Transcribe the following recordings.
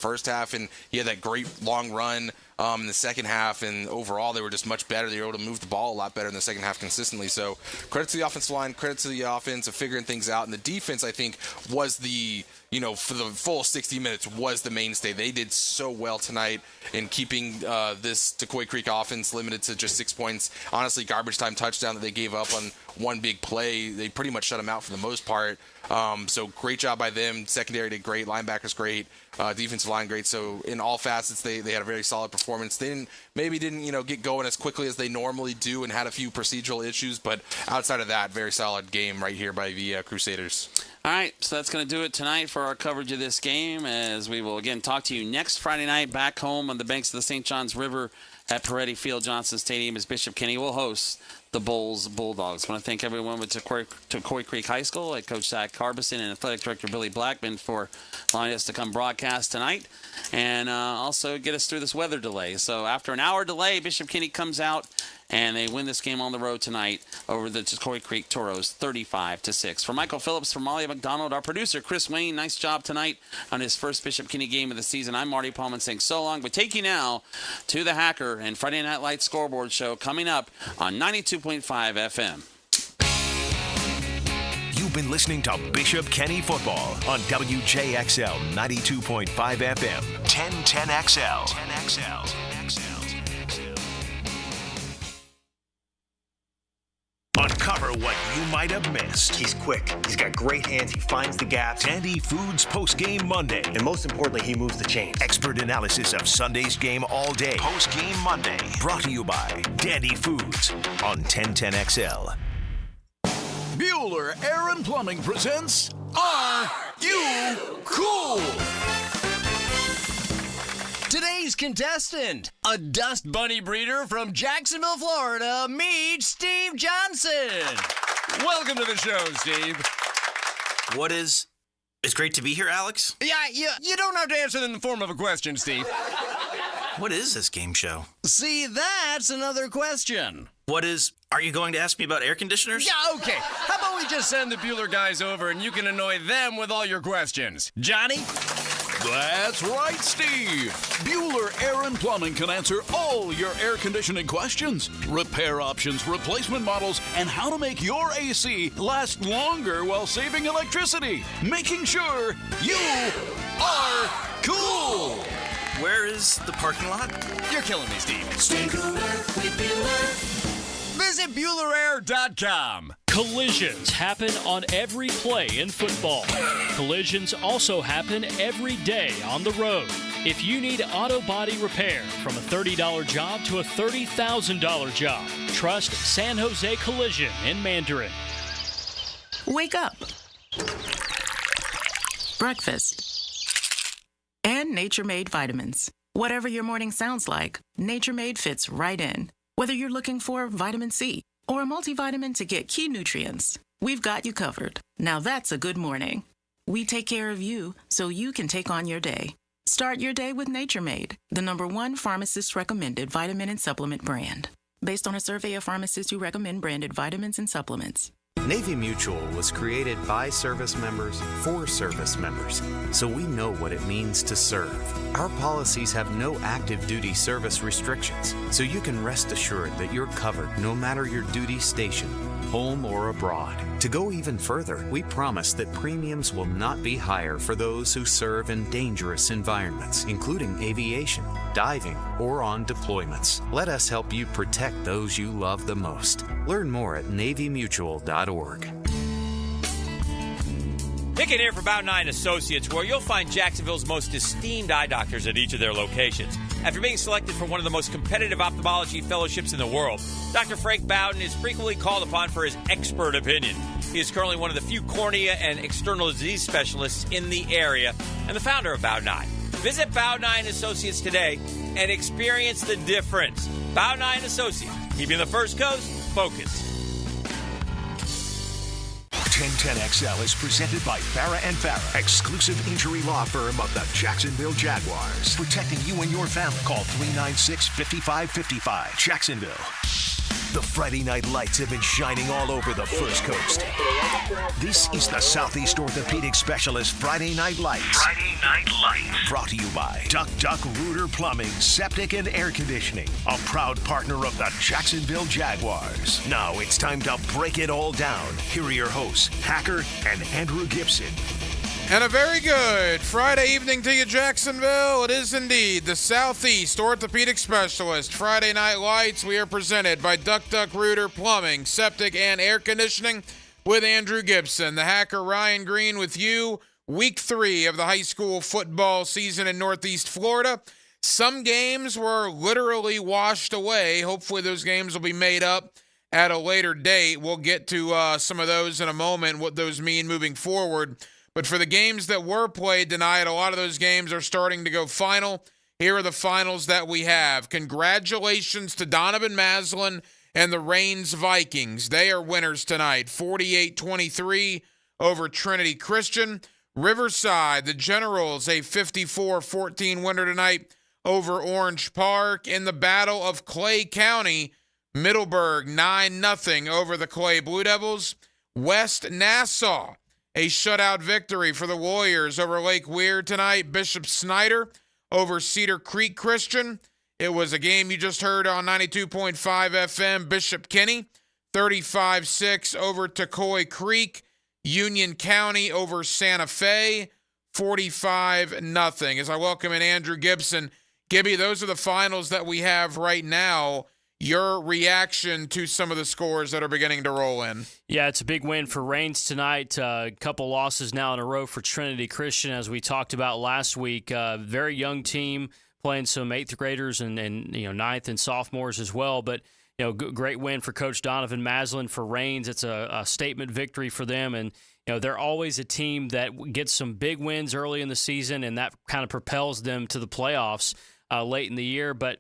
first half, and he had that great long run in the second half, and overall they were just much better. They were able to move the ball a lot better in the second half consistently. So credit to the offensive line, credit to the offense of figuring things out. And the defense, I think, was for the full 60 minutes was the mainstay. They did so well tonight in keeping this Tacoy Creek offense limited to just 6 points. Honestly, garbage time touchdown that they gave up on one big play, they pretty much shut them out for the most part. So great job by them. Secondary did great. Linebackers great. Defensive line great. So in all facets, they had a very solid performance. They didn't get going as quickly as they normally do and had a few procedural issues. But outside of that, very solid game right here by the Crusaders. All right, so that's going to do it tonight for our coverage of this game, as we will again talk to you next Friday night back home on the banks of the St. Johns River at Peretti Field Johnson Stadium, as Bishop Kenny will host the Bulldogs. I want to thank everyone with Tacoy Creek High School, like Coach Zach Carbison and Athletic Director Billy Blackman, for allowing us to come broadcast tonight and also get us through this weather delay. So after an hour delay, Bishop Kenny comes out and they win this game on the road tonight over the Tacoy Creek Toros, 35-6. For Michael Phillips, for Molly McDonald, our producer Chris Wayne, nice job tonight on his first Bishop Kenny game of the season. I'm Marty Paulman saying so long, but take you now to the Hacker and Friday Night Lights Scoreboard Show coming up on 92.5 FM. You've been listening to Bishop Kenny Football on WJXL 92.5 FM, 1010XL. 10XL. Uncover what you might have missed. He's quick. He's got great hands. He finds the gaps. Dandy Foods Postgame Monday. And most importantly, he moves the chains. Expert analysis of Sunday's game all day. Postgame Monday. Brought to you by Dandy Foods on 1010XL. Bueller Air and Plumbing presents Are You Cool? Today's contestant, a dust bunny breeder from Jacksonville, Florida, meet Steve Johnson. Welcome to the show, Steve. It's great to be here, Alex. Yeah, you don't have to answer in the form of a question, Steve. What is this game show? See, that's another question. Are you going to ask me about air conditioners? Yeah, okay. How about we just send the Bueller guys over and you can annoy them with all your questions. Johnny? That's right, Steve. Bueller Air and Plumbing can answer all your air conditioning questions, repair options, replacement models, and how to make your AC last longer while saving electricity, making sure you are cool. Where is the parking lot? You're killing me, Steve. Stay cooler with Bueller. Visit BuellerAir.com. Collisions happen on every play in football. Collisions also happen every day on the road. If you need auto body repair, from a $30 job to a $30,000 job, trust San Jose Collision in Mandarin. Wake up. Breakfast. And Nature Made vitamins. Whatever your morning sounds like, Nature Made fits right in. Whether you're looking for vitamin C or a multivitamin to get key nutrients, we've got you covered. Now that's a good morning. We take care of you so you can take on your day. Start your day with Nature Made, the #1 pharmacist-recommended vitamin and supplement brand. Based on a survey of pharmacists who recommend branded vitamins and supplements. Navy Mutual was created by service members for service members, so we know what it means to serve. Our policies have no active duty service restrictions, so you can rest assured that you're covered no matter your duty station, home or abroad. To go even further, we promise that premiums will not be higher for those who serve in dangerous environments, including aviation, diving, or on deployments. Let us help you protect those you love the most. Learn more at NavyMutual.org. Pick it here for Bow 9 Associates, where you'll find Jacksonville's most esteemed eye doctors at each of their locations. After being selected for one of the most competitive ophthalmology fellowships in the world, Dr. Frank Bowden is frequently called upon for his expert opinion. He is currently one of the few cornea and external disease specialists in the area and the founder of Bow 9. Visit Bow 9 Associates today and experience the difference. Bow 9 Associates, keeping the First Coast focused. 1010XL is presented by Farah & Farah, exclusive injury law firm of the Jacksonville Jaguars. Protecting you and your family. Call 396-5555. Jacksonville. The Friday night lights have been shining all over the First Coast. This is the Southeast Orthopedic Specialist Friday Night Lights. Friday Night Lights. Brought to you by Duck Rooter Plumbing, Septic and Air Conditioning, a proud partner of the Jacksonville Jaguars. Now it's time to break it all down. Here are your hosts, Hacker and Andrew Gibson. And a very good Friday evening to you, Jacksonville. It is indeed the Southeast Orthopedic Specialist Friday Night Lights. We are presented by Duck Rooter Plumbing, Septic, and Air Conditioning with Andrew Gibson. The Hacker Ryan Green with you. Week 3 of the high school football season in Northeast Florida. Some games were literally washed away. Hopefully those games will be made up at a later date. We'll get to some of those in a moment, what those mean moving forward. But for the games that were played tonight, a lot of those games are starting to go final. Here are the finals that we have. Congratulations to Donovan Maslin and the Reigns Vikings. They are winners tonight, 48-23 over Trinity Christian. Riverside, the Generals, a 54-14 winner tonight over Orange Park. In the Battle of Clay County, Middleburg 9-0 over the Clay Blue Devils. West Nassau, a shutout victory for the Warriors over Lake Weir tonight. Bishop Snyder over Cedar Creek Christian. It was a game you just heard on 92.5 FM. Bishop Kenny, 35-6 over Tocoi Creek. Union County over Santa Fe, 45-0. As I welcome in Andrew Gibson. Gibby, those are the finals that we have right now. Your reaction to some of the scores that are beginning to roll in? Yeah, it's a big win for Reigns tonight. A couple losses now in a row for Trinity Christian, as we talked about last week. Very young team playing some 8th graders and 9th and sophomores as well. But great win for Coach Donovan Maslin for Reigns. It's a statement victory for them, and they're always a team that gets some big wins early in the season, and that kind of propels them to the playoffs late in the year. But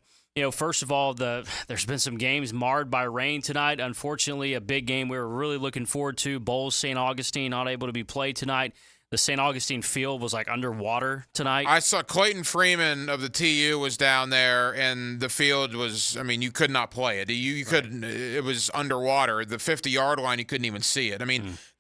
first of all, there's been some games marred by rain tonight. Unfortunately, a big game we were really looking forward to. Bowles St. Augustine not able to be played tonight. The St. Augustine field was like underwater tonight. I saw Clayton Freeman of the TU was down there, and the field was, you could not play it. You couldn't, it was underwater. The 50-yard line, you couldn't even see it.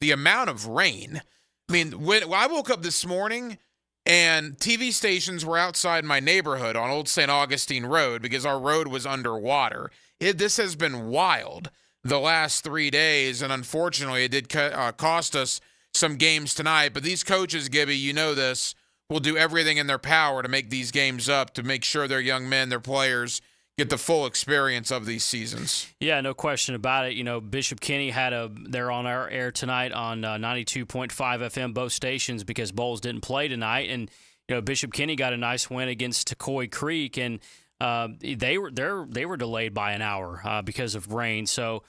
The amount of rain. When I woke up this morning and TV stations were outside my neighborhood on Old St. Augustine Road because our road was underwater. This has been wild the last 3 days, and unfortunately it did cost us some games tonight. But these coaches, Gibby, you know this, will do everything in their power to make these games up, to make sure their young men, their players, get the full experience of these seasons. Yeah, no question about it. Bishop Kenny they're on our air tonight on 92.5 FM, both stations, because Bowles didn't play tonight. And, Bishop Kenny got a nice win against Tocoi Creek, and they were delayed by an hour because of rain. So,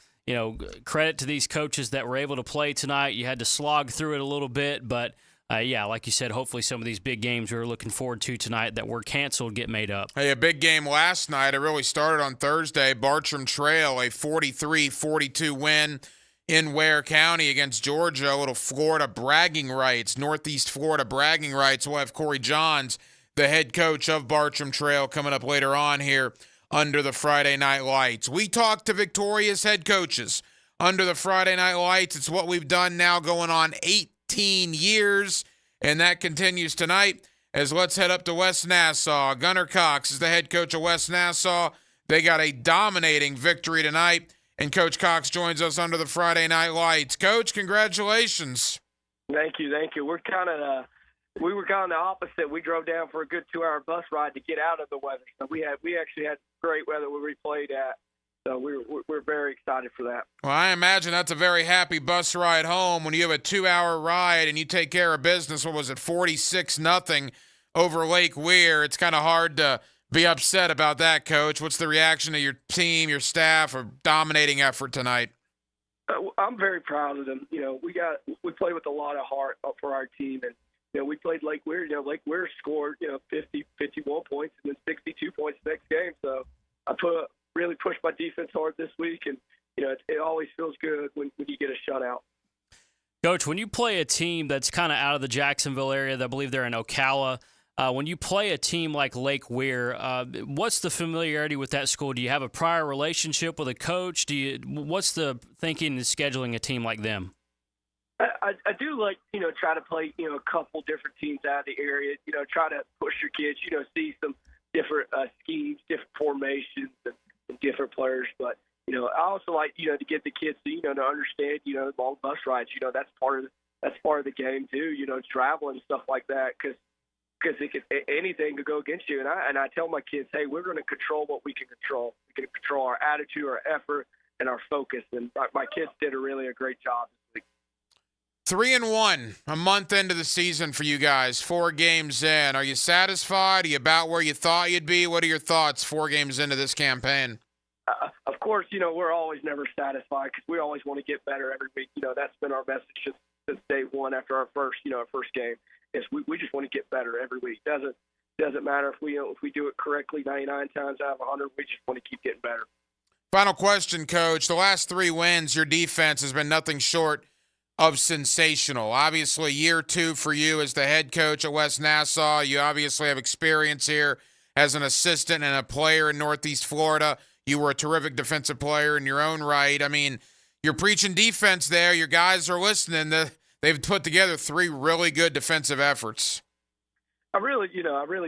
credit to these coaches that were able to play tonight. You had to slog through it a little bit, but like you said, hopefully some of these big games we were looking forward to tonight that were canceled get made up. Hey, a big game last night. It really started on Thursday. Bartram Trail, a 43-42 win in Ware County against Georgia. A little Florida bragging rights, Northeast Florida bragging rights. We'll have Corey Johns, the head coach of Bartram Trail, coming up later on here under the Friday Night Lights. We talk to Victoria's head coaches under the Friday Night Lights. It's what we've done now going on 18 years, and that continues tonight. As let's head up to West Nassau. Gunnar Cox is the head coach of West Nassau. They got a dominating victory tonight, and Coach Cox joins us under the Friday Night Lights. Coach, congratulations. Thank you. We were kind of the opposite. We drove down for a good 2-hour bus ride to get out of the weather. So we actually had great weather where we played at. So we're very excited for that. Well, I imagine that's a very happy bus ride home when you have a 2-hour ride and you take care of business. What was it, 46-0 over Lake Weir? It's kind of hard to be upset about that, Coach. What's the reaction of your team, your staff, or dominating effort tonight? I'm very proud of them. We play with a lot of heart for our team, and we played Lake Weir. Lake Weir scored 50, 51 points and then 62 points next game. So I really pushed my defense hard this week, and it always feels good when you get a shutout. Coach, when you play a team that's kind of out of the Jacksonville area, I believe they're in Ocala, When you play a team like Lake Weir, what's the familiarity with that school? Do you have a prior relationship with a coach? What's the thinking in scheduling a team like them? I do like, try to play, a couple different teams out of the area, try to push your kids, see some different schemes, different formations, and different players. But, I also like, to get the kids to, to understand, long bus rides, that's part of the game too, traveling and stuff like that. Because anything could go against you. And I tell my kids, hey, we're going to control what we can control. We can control our attitude, our effort, and our focus. And my kids did a great job this week. 3-1, a month into the season for you guys, 4 games in. Are you satisfied? Are you about where you thought you'd be? What are your thoughts 4 games into this campaign? Of course, we're always never satisfied because we always want to get better every week. That's been our message since day one after our first game. Is we just want to get better every week. Doesn't matter if we do it correctly 99 times out of 100. We just want to keep getting better. Final question, Coach. The last 3 wins, your defense has been nothing short of sensational. Obviously, year 2 for you as the head coach at West Nassau. You obviously have experience here as an assistant and a player in Northeast Florida. You were a terrific defensive player in your own right. I mean, you're preaching defense there. Your guys are listening. They've put together 3 really good defensive efforts. I really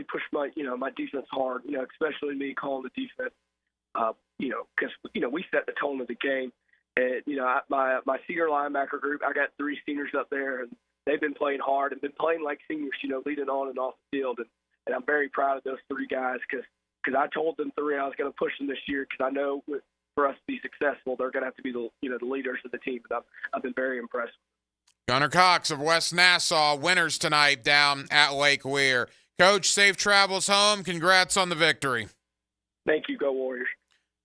push my defense hard, especially me calling the defense, because, we set the tone of the game. And, my senior linebacker group, I got 3 seniors up there, and they've been playing hard and been playing like seniors, leading on and off the field. And I'm very proud of those 3 guys because I told them 3 I was going to push them this year because I know for us to be successful, they're going to have to be the leaders of the team. And I've been very impressed. Gunnar Cox of West Nassau, winners tonight down at Lake Weir. Coach, safe travels home. Congrats on the victory. Thank you. Go Warriors.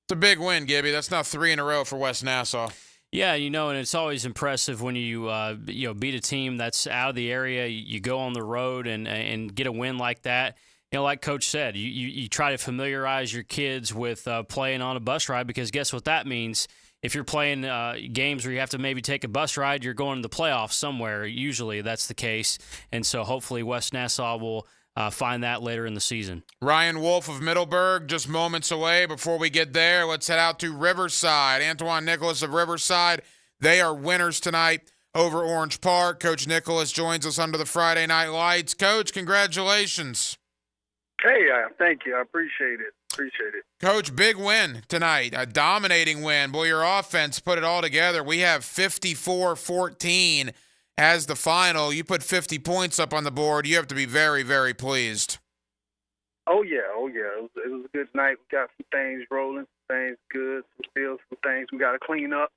It's a big win, Gibby. That's now 3 in a row for West Nassau. Yeah, and it's always impressive when you beat a team that's out of the area. You go on the road and get a win like that. Like Coach said, you try to familiarize your kids with playing on a bus ride because guess what that means? If you're playing games where you have to maybe take a bus ride, you're going to the playoffs somewhere. Usually that's the case. And so hopefully West Nassau will find that later in the season. Ryan Wolf of Middleburg, just moments away. Before we get there, let's head out to Riverside. Antoine Nicholas of Riverside, they are winners tonight over Orange Park. Coach Nicholas joins us under the Friday Night Lights. Coach, congratulations. Hey, thank you. I appreciate it. Coach, big win tonight, a dominating win. Boy, your offense put it all together. We have 54-14 as the final. You put 50 points up on the board. You have to be very, very pleased. Oh, yeah. It was a good night. We got some things rolling, some things good, some things we got to clean up,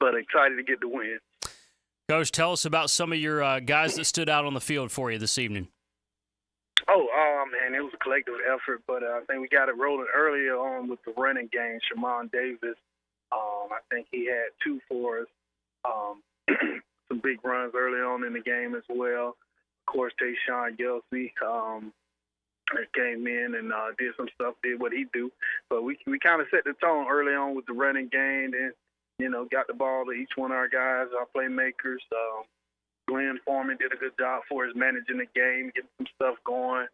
but excited to get the win. Coach, tell us about some of your guys that stood out on the field for you this evening. Oh, man, it was a collective effort, but I think we got it rolling earlier on with the running game. Shamon Davis, I think he had 2 for us. Some big runs early on in the game as well. Of course, Tayshawn Gelsey came in and did some stuff, did what he do. But we kind of set the tone early on with the running game and, got the ball to each one of our guys, our playmakers. Glenn Foreman did a good job for us managing the game, getting some stuff going.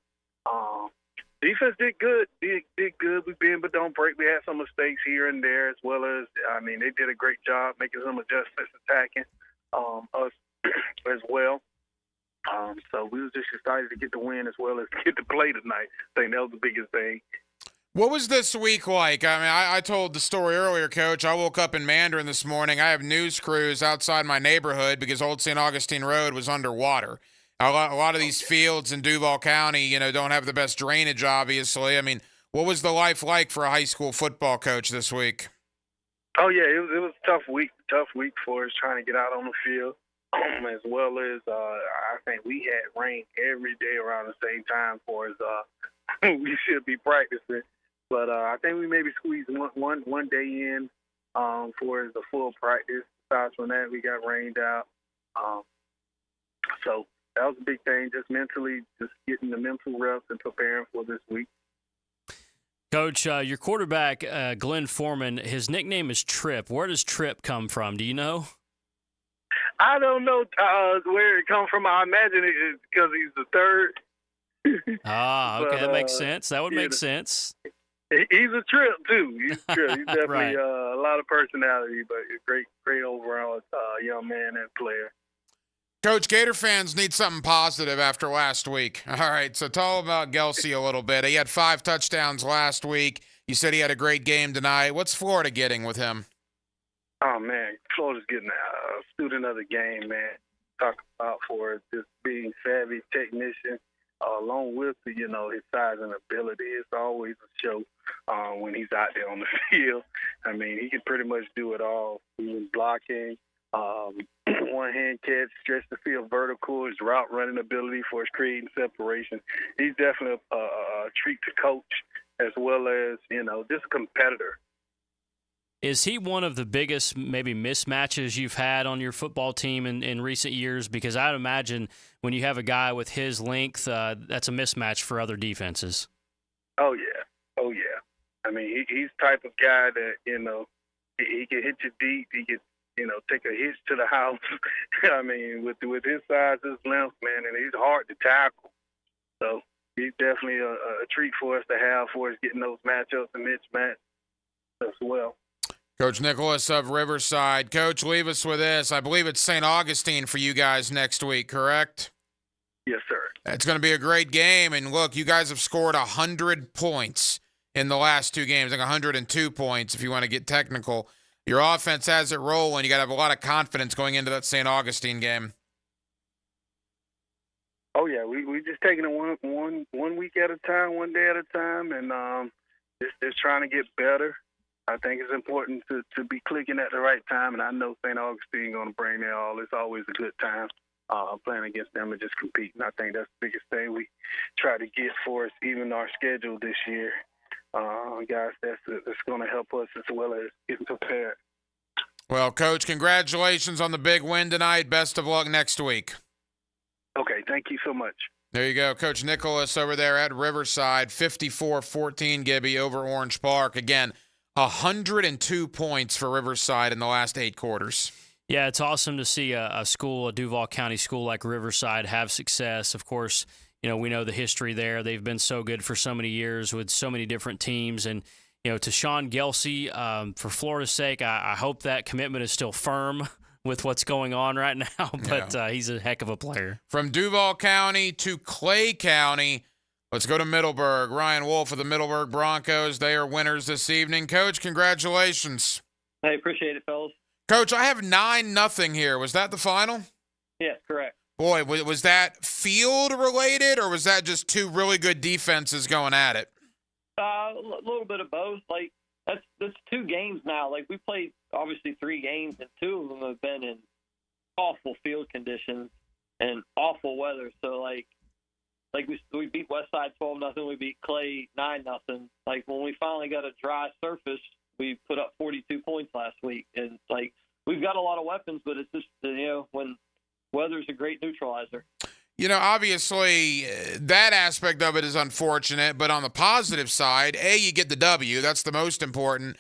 Defense did good. Did good. We bend but don't break. We had some mistakes here and there as well as, they did a great job making some adjustments, attacking us as well. So we was just excited to get the win as well as get to play tonight. I think that was the biggest thing. What was this week like? I mean, I told the story earlier, Coach. I woke up in Mandarin this morning. I have news crews outside my neighborhood because Old St. Augustine Road was underwater. A lot of these fields in Duval County, don't have the best drainage, obviously. I mean, what was the life like for a high school football coach this week? Oh, yeah, it was a tough week for us trying to get out on the field, as well as I think we had rain every day around the same time for us. We should be practicing. But I think we maybe squeezed one day in for the full practice. Aside from that, we got rained out. So that was a big thing, just mentally, just getting the mental reps and preparing for this week. Coach, your quarterback, Glenn Foreman, his nickname is Trip. Where does Trip come from? Do you know? I don't know where it comes from. I imagine it's because he's the third. Ah, okay, But, that makes sense. That would make know, sense. He's a trip too. He's a trip. He's definitely Right. a lot of personality, but a great overall young man and player. Coach, Gator fans need something positive after last week. All right, so tell about Gelsey a little bit. He had 5 touchdowns last week. You said he had a great game tonight. What's Florida getting with him? Oh man, Florida's getting a student of the game, man. Talk about for it, just being savvy technician, along with his size and ability. It's always a show when he's out there on the field. I mean, he can pretty much do it all. Even blocking, one-hand catch, stretch the field vertical, his route running ability for his creating separation. He's definitely a treat to coach, as well as just a competitor. Is he one of the biggest maybe mismatches you've had on your football team in recent years? Because I would imagine when you have a guy with his length, that's a mismatch for other defenses. Oh yeah. I mean, he's the type of guy that he can hit you deep. He can take a hitch to the house. I mean, with his size, his length, man, and he's hard to tackle. So he's definitely a treat for us to have for us getting those matchups and mismatch as well. Coach Nicholas of Riverside. Coach, leave us with this. I believe it's St. Augustine for you guys next week, correct? Yes, sir. It's going to be a great game. And look, you guys have scored 100 points in the last 2 games, like 102 points if you want to get technical. Your offense has it rolling. You got to have a lot of confidence going into that St. Augustine game. Oh yeah, we just taking it one week at a time, one day at a time, and just trying to get better. I think it's important to be clicking at the right time, and I know St. Augustine going to bring their all. It's always a good time playing against them and just competing. I think that's the biggest thing we try to get for us, even our schedule this year. Guys, that's going to help us as well as getting prepared. Well, Coach, congratulations on the big win tonight. Best of luck next week. Okay, thank you so much. There you go. Coach Nicholas over there at Riverside, 54-14 Gibby over Orange Park. Again, 102 points for Riverside in the last 8 quarters. Yeah, it's awesome to see a school, a Duval County school like Riverside, have success. Of course, we know the history there. They've been so good for so many years with so many different teams. And, to Sean Gelsey, for Florida's sake, I hope that commitment is still firm with what's going on right now. But he's a heck of a player. From Duval County to Clay County, let's go to Middleburg. Ryan Wolf of the Middleburg Broncos. They are winners this evening. Coach, congratulations. Hey, appreciate it, fellas. Coach, I have 9-0 here. Was that the final? Yes, correct. Boy, was that field-related, or was that just 2 really good defenses going at it? A little bit of both. Like, that's 2 games now. Like, we played, obviously, 3 games, and 2 of them have been in awful field conditions and awful weather. So, like we beat Westside 12-0. We beat Clay 9-0. Like, when we finally got a dry surface, we put up 42 points last week. And, like, we've got a lot of weapons, but it's just, when weather's a great neutralizer. Obviously, that aspect of it is unfortunate, but on the positive side, A, you get the W. That's the most important.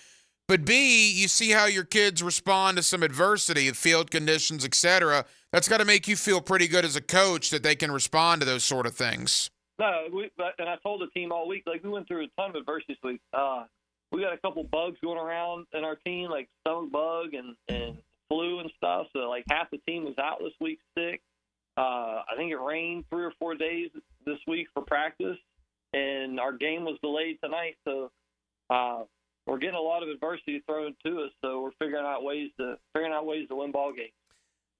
But B, you see how your kids respond to some adversity, field conditions, etc. That's got to make you feel pretty good as a coach that they can respond to those sort of things. No, and I told the team all week, like, we went through a ton of adversity this week. We got a couple bugs going around in our team, like stomach bug and flu and stuff. So, like, half the team was out this week sick. I think it rained 3 or 4 days this week for practice, and our game was delayed tonight. So we're getting a lot of adversity thrown to us. So we're figuring out ways to win ball games.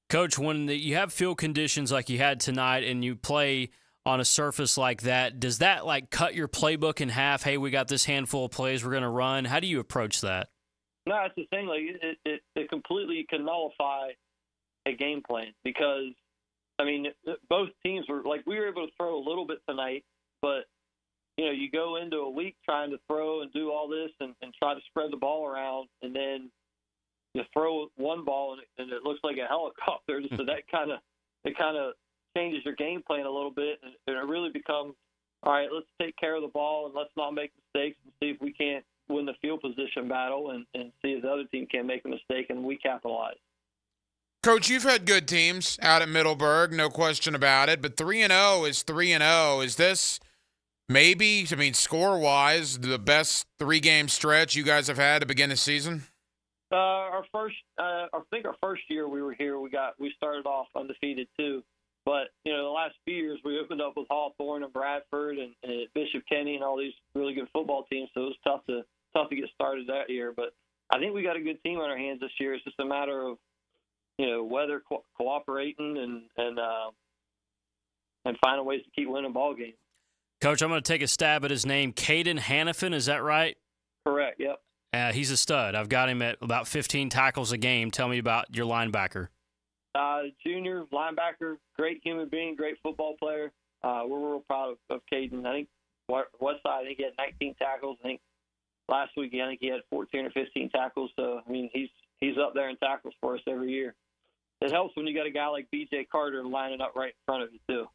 Coach, when you have field conditions like you had tonight, and you play on a surface like that, does that like cut your playbook in half? Hey, we got this handful of plays we're going to run. How do you approach that? No, that's the thing. Like it completely can nullify a game plan because, I mean, both teams were like, we were able to throw a little bit tonight, but you go into a week trying to throw and do all this and try to spread the ball around, and then you throw one ball and it looks like a helicopter. So that kind of changes your game plan a little bit, and it really becomes, all right, let's take care of the ball and let's not make mistakes and see if we can't win the field position battle and see if the other team can't make a mistake and we capitalize. Coach, you've had good teams out at Middleburg, no question about it, but 3-0 is 3-0. Is this maybe, I mean, score-wise, the best three-game stretch you guys have had to begin the season? I think our first year we were here, we started off undefeated too. But the last few years we opened up with Hawthorne and Bradford and Bishop Kenny and all these really good football teams. So it was tough to get started that year. But I think we got a good team on our hands this year. It's just a matter of weather cooperating and finding ways to keep winning ball games. Coach, I'm going to take a stab at his name, Caden Hannafin. Is that right? Correct. Yep. He's a stud. I've got him at about 15 tackles a game. Tell me about your linebacker. Junior linebacker, great human being, great football player. We're real proud of Caden. I think Westside, I think he had 19 tackles. I think last week, I think he had 14 or 15 tackles. So, I mean, he's up there in tackles for us every year. It helps when you got a guy like B.J. Carter lining up right in front of you, too.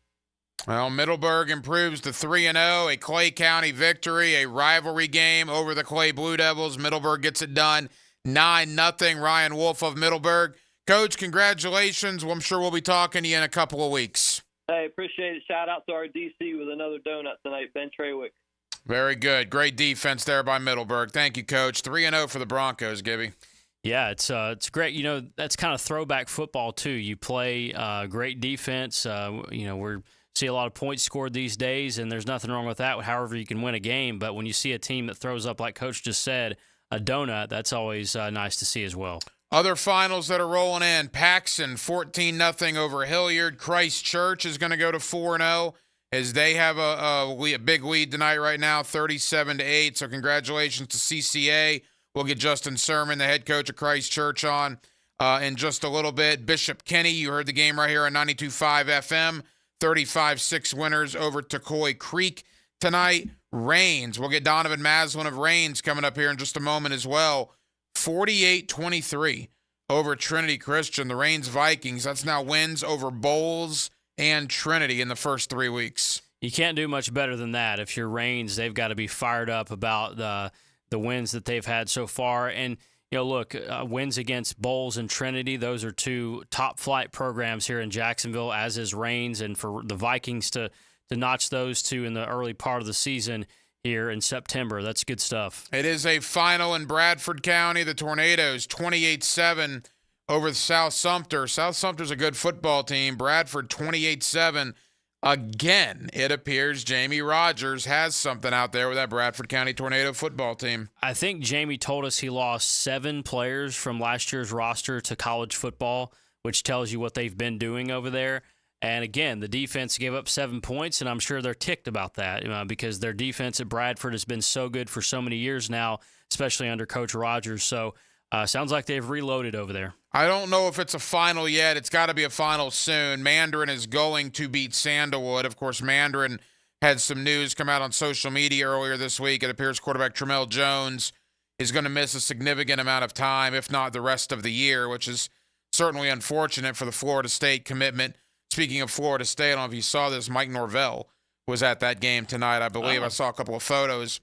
Well, Middleburg improves to 3-0, a Clay County victory, a rivalry game over the Clay Blue Devils. Middleburg gets it done 9-0. Ryan Wolf of Middleburg. Coach, congratulations. Well, I'm sure we'll be talking to you in a couple of weeks. Hey, appreciate it. Shout out to our DC with another donut tonight, Ben Trawick. Very good. Great defense there by Middleburg. Thank you, Coach. 3-0 for the Broncos, Gibby. Yeah, it's great. That's kind of throwback football, too. You play great defense. We're see a lot of points scored these days, and there's nothing wrong with that, however you can win a game. But when you see a team that throws up, like Coach just said, a donut, that's always nice to see as well. Other finals that are rolling in, Paxson 14-0 over Hilliard. Christ Church is going to go to 4-0 as they have a big lead tonight right now, 37-8. So congratulations to CCA. We'll get Justin Sermon, the head coach of Christ Church, on in just a little bit. Bishop Kenny, you heard the game right here on 92.5 FM. 35-6 winners over Tucoy Creek tonight. Rains, we'll get Donovan Maslin of Rains coming up here in just a moment as well. 48-23 over Trinity Christian. The Rains Vikings, that's now wins over Bowles and Trinity in the first 3 weeks. You can't do much better than that. If you're Rains, they've got to be fired up about the wins that they've had so far. And, look, wins against Bowles and Trinity, those are two top-flight programs here in Jacksonville, as is Rains. And for the Vikings to notch those two in the early part of the season here in September, that's good stuff. It is a final in Bradford County. The Tornadoes, 28-7 over South Sumter. South Sumter's a good football team. Bradford, 28-7. Again, it appears Jamie Rogers has something out there with that Bradford County Tornado football team. I think Jamie told us he lost 7 players from last year's roster to college football, which tells you what they've been doing over there. And again, the defense gave up 7 points, and I'm sure they're ticked about that because their defense at Bradford has been so good for so many years now, especially under Coach Rogers. So sounds like they've reloaded over there. I don't know if it's a final yet. It's got to be a final soon. Mandarin is going to beat Sandalwood. Of course, Mandarin had some news come out on social media earlier this week. It appears quarterback Tramel Jones is going to miss a significant amount of time, if not the rest of the year, which is certainly unfortunate for the Florida State commitment. Speaking of Florida State, I don't know if you saw this, Mike Norvell was at that game tonight, I believe. I saw a couple of photos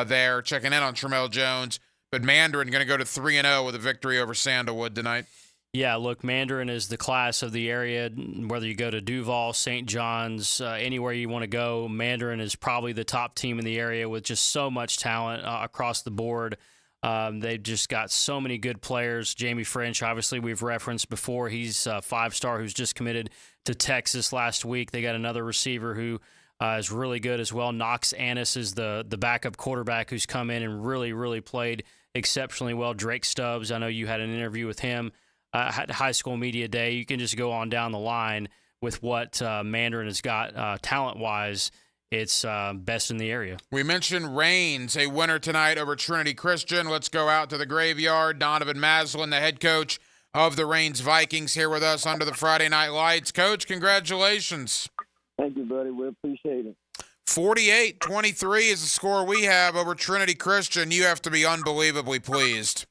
there checking in on Tramel Jones. But Mandarin going to go to 3-0 with a victory over Sandalwood tonight. Yeah, look, Mandarin is the class of the area. Whether you go to Duval, St. John's, anywhere you want to go, Mandarin is probably the top team in the area with just so much talent across the board. They've just got so many good players. Jamie French, obviously, we've referenced before. He's a 5-star who's just committed to Texas last week. They got another receiver who is really good as well. Knox Annis is the backup quarterback who's come in and really, really played exceptionally well. Drake Stubbs, I know you had an interview with him at High School Media Day. You can just go on down the line with what Mandarin has got talent-wise. It's best in the area. We mentioned Rains, a winner tonight over Trinity Christian. Let's go out to the graveyard. Donovan Maslin, the head coach of the Rains Vikings, here with us under the Friday Night Lights. Coach, congratulations. Thank you, buddy. We appreciate it. 48-23 is the score we have over Trinity Christian. You have to be unbelievably pleased.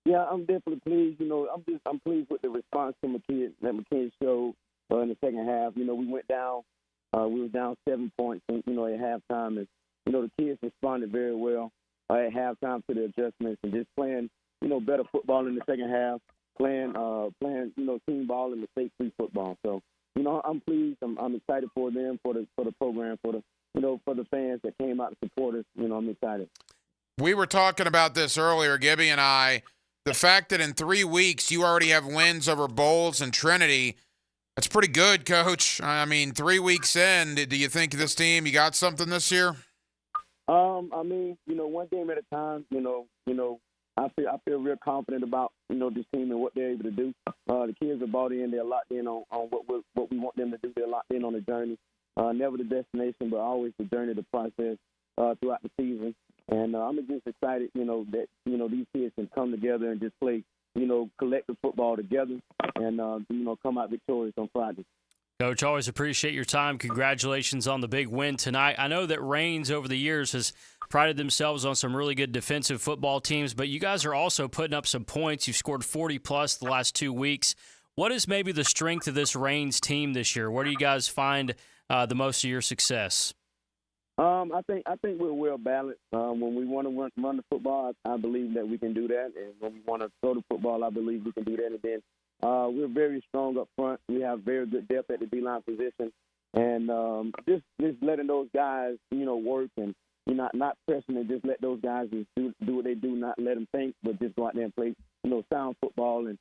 Yeah, I'm definitely pleased. I'm pleased with the response that McKinney showed in the second half. We went down. We were down 7 points, at halftime. And, the kids responded very well at halftime to the adjustments and just playing, better football in the second half. playing team ball and mistake-free football. So, I'm pleased. I'm excited for them, for the program, for the fans that came out to support us. I'm excited. We were talking about this earlier, Gibby and I. The fact that in 3 weeks you already have wins over Bowles and Trinity, that's pretty good, Coach. I mean, 3 weeks in, do you think this team, you got something this year? One game at a time. I feel real confident about this team and what they're able to do. The kids are bought in. They're locked in on what we want them to do. They're locked in on the journey. Never the destination, but always the journey, the process throughout the season. And I'm just excited, that these kids can come together and just play, collective football together and come out victorious on Friday. Coach, always appreciate your time. Congratulations on the big win tonight. I know that Raines over the years has prided themselves on some really good defensive football teams, but you guys are also putting up some points. You've scored 40-plus the last 2 weeks. What is maybe the strength of this Raines team this year? Where do you guys find the most of your success? I think we're well balanced. When we want to run the football, I believe that we can do that. And when we want to throw the football, I believe we can do that. And then we're very strong up front. We have very good depth at the D-line position. And just letting those guys, work and not pressing and just let those guys just do what they do, not let them think, but just go out there and play, sound football. And,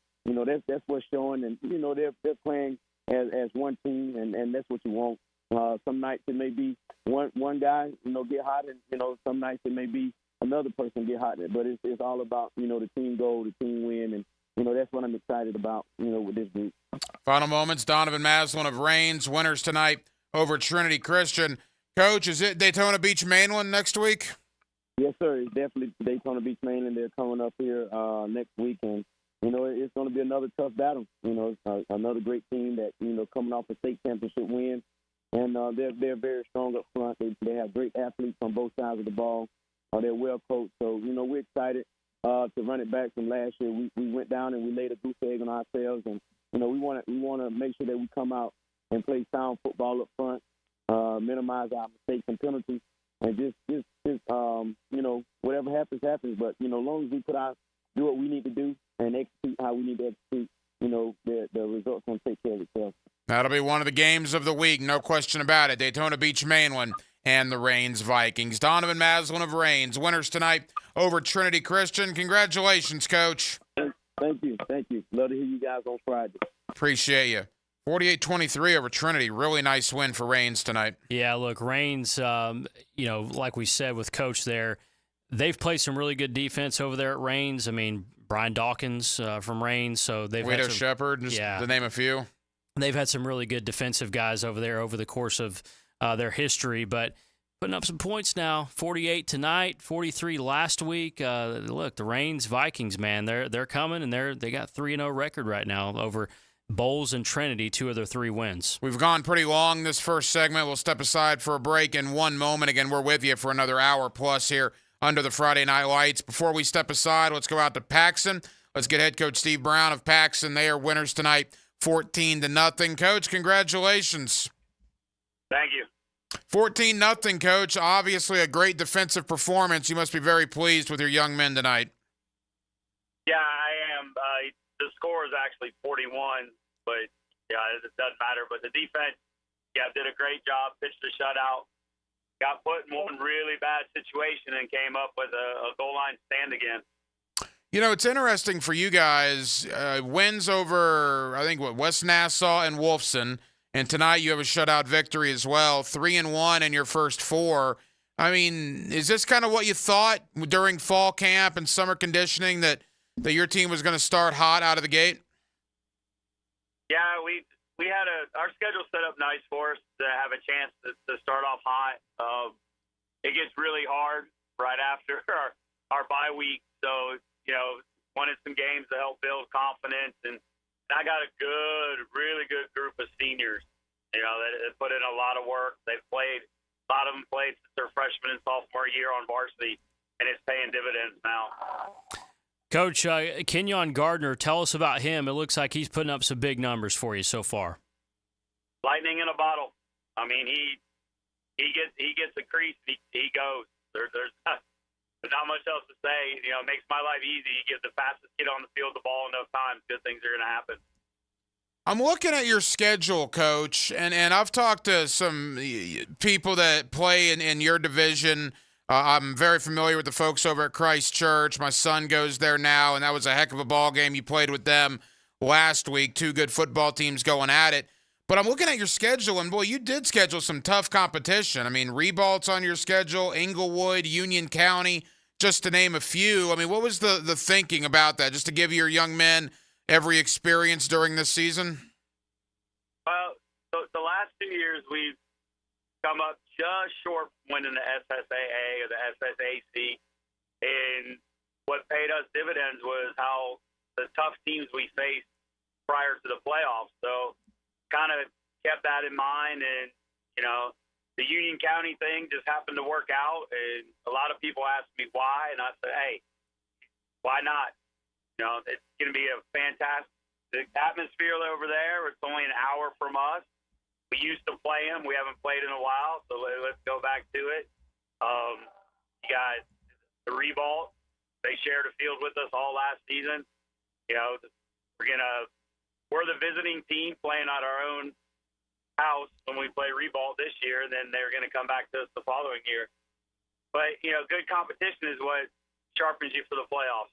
that's what's showing. And, they're playing as one team, and that's what you want. Some nights it may be one guy, get hot, and some nights it may be another person get hot. But it's all about the team goal, the team win, and that's what I'm excited about with this group. Final moments. Donovan Maslin of Raines, winners tonight over Trinity Christian. Coach, is it Daytona Beach Mainland next week? Yes, sir. It's definitely Daytona Beach Mainland. They're coming up here next week, and it's going to be another tough battle. Another great team that coming off a state championship win. And they're very strong up front. They have great athletes on both sides of the ball. They're well coached. So, we're excited to run it back from last year. We went down and we laid a goose egg on ourselves. And, we want to make sure that we come out and play sound football up front, minimize our mistakes and penalties, and just whatever happens, happens. But, as long as we do what we need to do and execute how we need to execute, the results going to take care of itself. That'll be one of the games of the week, no question about it. Daytona Beach Mainland and the Raines Vikings. Donovan Maslin of Raines, winners tonight over Trinity Christian. Congratulations, Coach. Thank you. Love to hear you guys on Friday. Appreciate you. 48-23 over Trinity. Really nice win for Raines tonight. Yeah, look, Raines, like we said with Coach there, they've played some really good defense over there at Raines. I mean, Brian Dawkins from Raines. So they've Guido had some, Shepard, just to name a few. They've had some really good defensive guys over there over the course of their history, but putting up some points now. 48 tonight, 43 last week. Look, the Raines Vikings, man, they're coming, and they got 3-0 record right now over Bowles and Trinity, 2 of their 3 wins. We've gone pretty long this first segment. We'll step aside for a break in one moment. Again, we're with you for another hour plus here under the Friday Night Lights. Before we step aside, let's go out to Paxson. Let's get head coach Steve Brown of Paxson. They are winners tonight. 14-0. Coach, congratulations. Thank you. 14-0, Coach. Obviously a great defensive performance. You must be very pleased with your young men tonight. Yeah, I am. The score is actually 41, but yeah, it doesn't matter. But the defense, did a great job, pitched a shutout, got put in one really bad situation and came up with a goal line stand again. It's interesting for you guys. Wins over, I think, West Nassau and Wolfson. And tonight you have a shutout victory as well. 3-1 in your first 4. I mean, is this kind of what you thought during fall camp and summer conditioning that your team was going to start hot out of the gate? Yeah, we had our schedule set up nice for us to have a chance to start off hot. It gets really hard right after our bye week. So, wanted some games to help build confidence. And I got a really good group of seniors, that put in a lot of work. A lot of them played since their freshman and sophomore year on varsity, and it's paying dividends now. Coach, Kenyon Gardner, tell us about him. It looks like he's putting up some big numbers for you so far. Lightning in a bottle. I mean, he gets a crease, he goes. There's not much else to say. It makes my life easy. He gives the fastest kid on the field the ball, enough times, good things are going to happen. I'm looking at your schedule, Coach, and I've talked to some people that play in your division. I'm very familiar with the folks over at Christ Church. My son goes there now, and that was a heck of a ball game. You played with them last week. Two good football teams going at it. But I'm looking at your schedule, and, boy, you did schedule some tough competition. I mean, Rebalt's on your schedule, Inglewood, Union County, just to name a few. I mean, what was the thinking about that, just to give your young men every experience during this season? Well, the last 2 years we've come up just short from winning the SSAA or the SSAC, and what paid us dividends was how the tough teams we faced prior to the playoffs. So kind of kept that in mind, and, you know, the Union County thing just happened to work out, and a lot of people asked me why, and I said, hey, why not? You know, it's going to be a fantastic atmosphere over there. It's only an hour from us. We used to play them. We haven't played in a while, so let's go back to it. You got the Revolt. They shared a field with us all last season. You know, we're the visiting team playing at our own house when we play Revolt this year, and then they're going to come back to us the following year. But, you know, good competition is what sharpens you for the playoffs.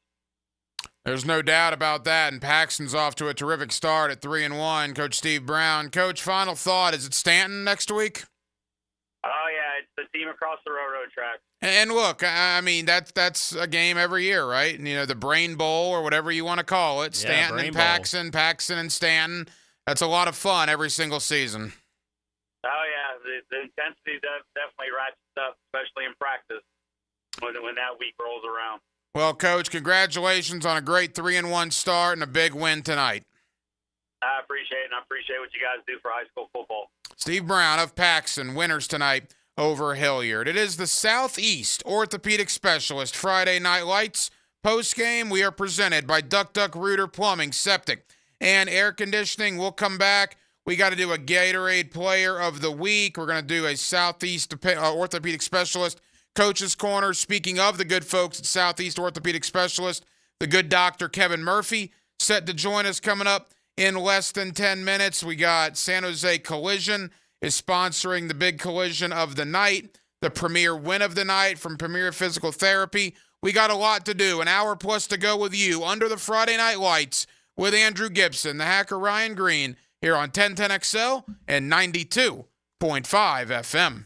There's no doubt about that, and Paxton's off to a terrific start at 3-1. Coach Steve Brown. Coach, final thought, is it Stanton next week? Oh, yeah, it's the team across the railroad track. And look, I mean, that's a game every year, right? And, you know, the Brain Bowl or whatever you want to call it. Stanton and Paxton, Paxton and Stanton. That's a lot of fun every single season. Oh, yeah, the intensity definitely ratchets up, especially in practice when that week rolls around. Well, Coach, congratulations on a great 3-1 start and a big win tonight. I appreciate it, and I appreciate what you guys do for high school football. Steve Brown of Paxton, winners tonight over Hilliard. It is the Southeast Orthopedic Specialist Friday Night Lights. Post-game, we are presented by Duck Rooter Plumbing, Septic, and Air Conditioning. We'll come back. We got to do a Gatorade Player of the Week. We're going to do a Southeast Orthopedic Specialist Coach's Corner. Speaking of the good folks at Southeast Orthopedic Specialist, the good Dr. Kevin Murphy set to join us coming up in less than 10 minutes. We got San Jose Collision is sponsoring the big collision of the night, the premier win of the night from Premier Physical Therapy. We got a lot to do, an hour plus to go with you under the Friday Night Lights with Andrew Gibson, the hacker Ryan Green, here on 1010XL and 92.5 FM.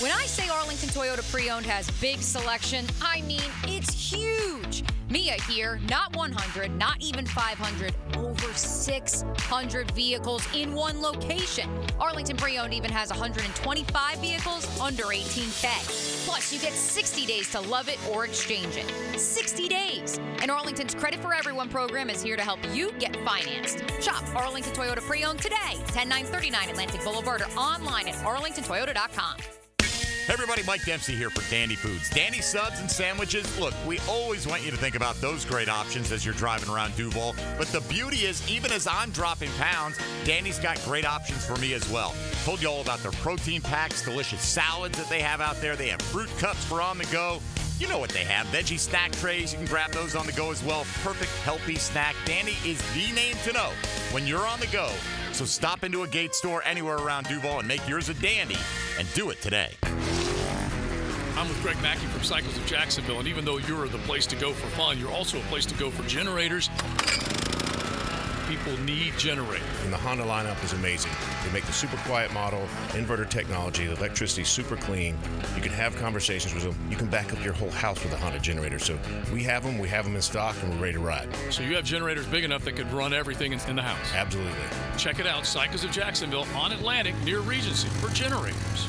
When I say Arlington Toyota Pre-Owned has big selection, I mean it's huge. Mia here, not 100, not even 500, over 600 vehicles in one location. Arlington Pre-Owned even has 125 vehicles under $18K. Plus, you get 60 days to love it or exchange it. 60 days. And Arlington's Credit for Everyone program is here to help you get financed. Shop Arlington Toyota Pre-Owned today, 10939 Atlantic Boulevard, or online at arlingtontoyota.com. Hey everybody, Mike Dempsey here for Dandy Foods. Dandy subs and sandwiches. Look, we always want you to think about those great options as you're driving around Duval. But the beauty is, even as I'm dropping pounds, Dandy's got great options for me as well. Told you all about their protein packs, delicious salads that they have out there. They have fruit cups for on the go. You know what they have. Veggie snack trays. You can grab those on the go as well. Perfect, healthy snack. Dandy is the name to know when you're on the go. So stop into a Gate store anywhere around Duval and make yours a dandy. And do it today. I'm with Greg Mackey from Cycles of Jacksonville, and even though you're the place to go for fun, you're also a place to go for generators. People need generators. And the Honda lineup is amazing. They make the super quiet model, inverter technology, the electricity's super clean. You can have conversations with them. You can back up your whole house with a Honda generator. So we have them in stock, and we're ready to ride. So you have generators big enough that could run everything in the house? Absolutely. Check it out, Cycles of Jacksonville on Atlantic near Regency for generators.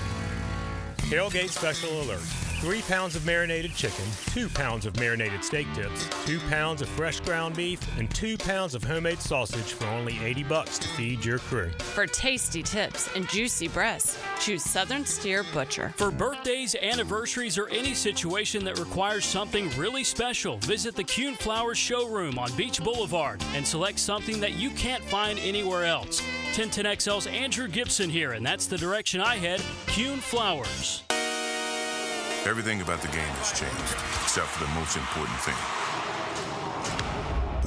Tailgate special alert. 3 pounds of marinated chicken, 2 pounds of marinated steak tips, 2 pounds of fresh ground beef, and 2 pounds of homemade sausage for only $80 to feed your crew. For tasty tips and juicy breasts, choose Southern Steer Butcher. For birthdays, anniversaries, or any situation that requires something really special, visit the Kuhn Flowers showroom on Beach Boulevard and select something that you can't find anywhere else. 1010XL's Andrew Gibson here, and that's the direction I head, Kuhn Flowers. Everything about the game has changed, except for the most important thing.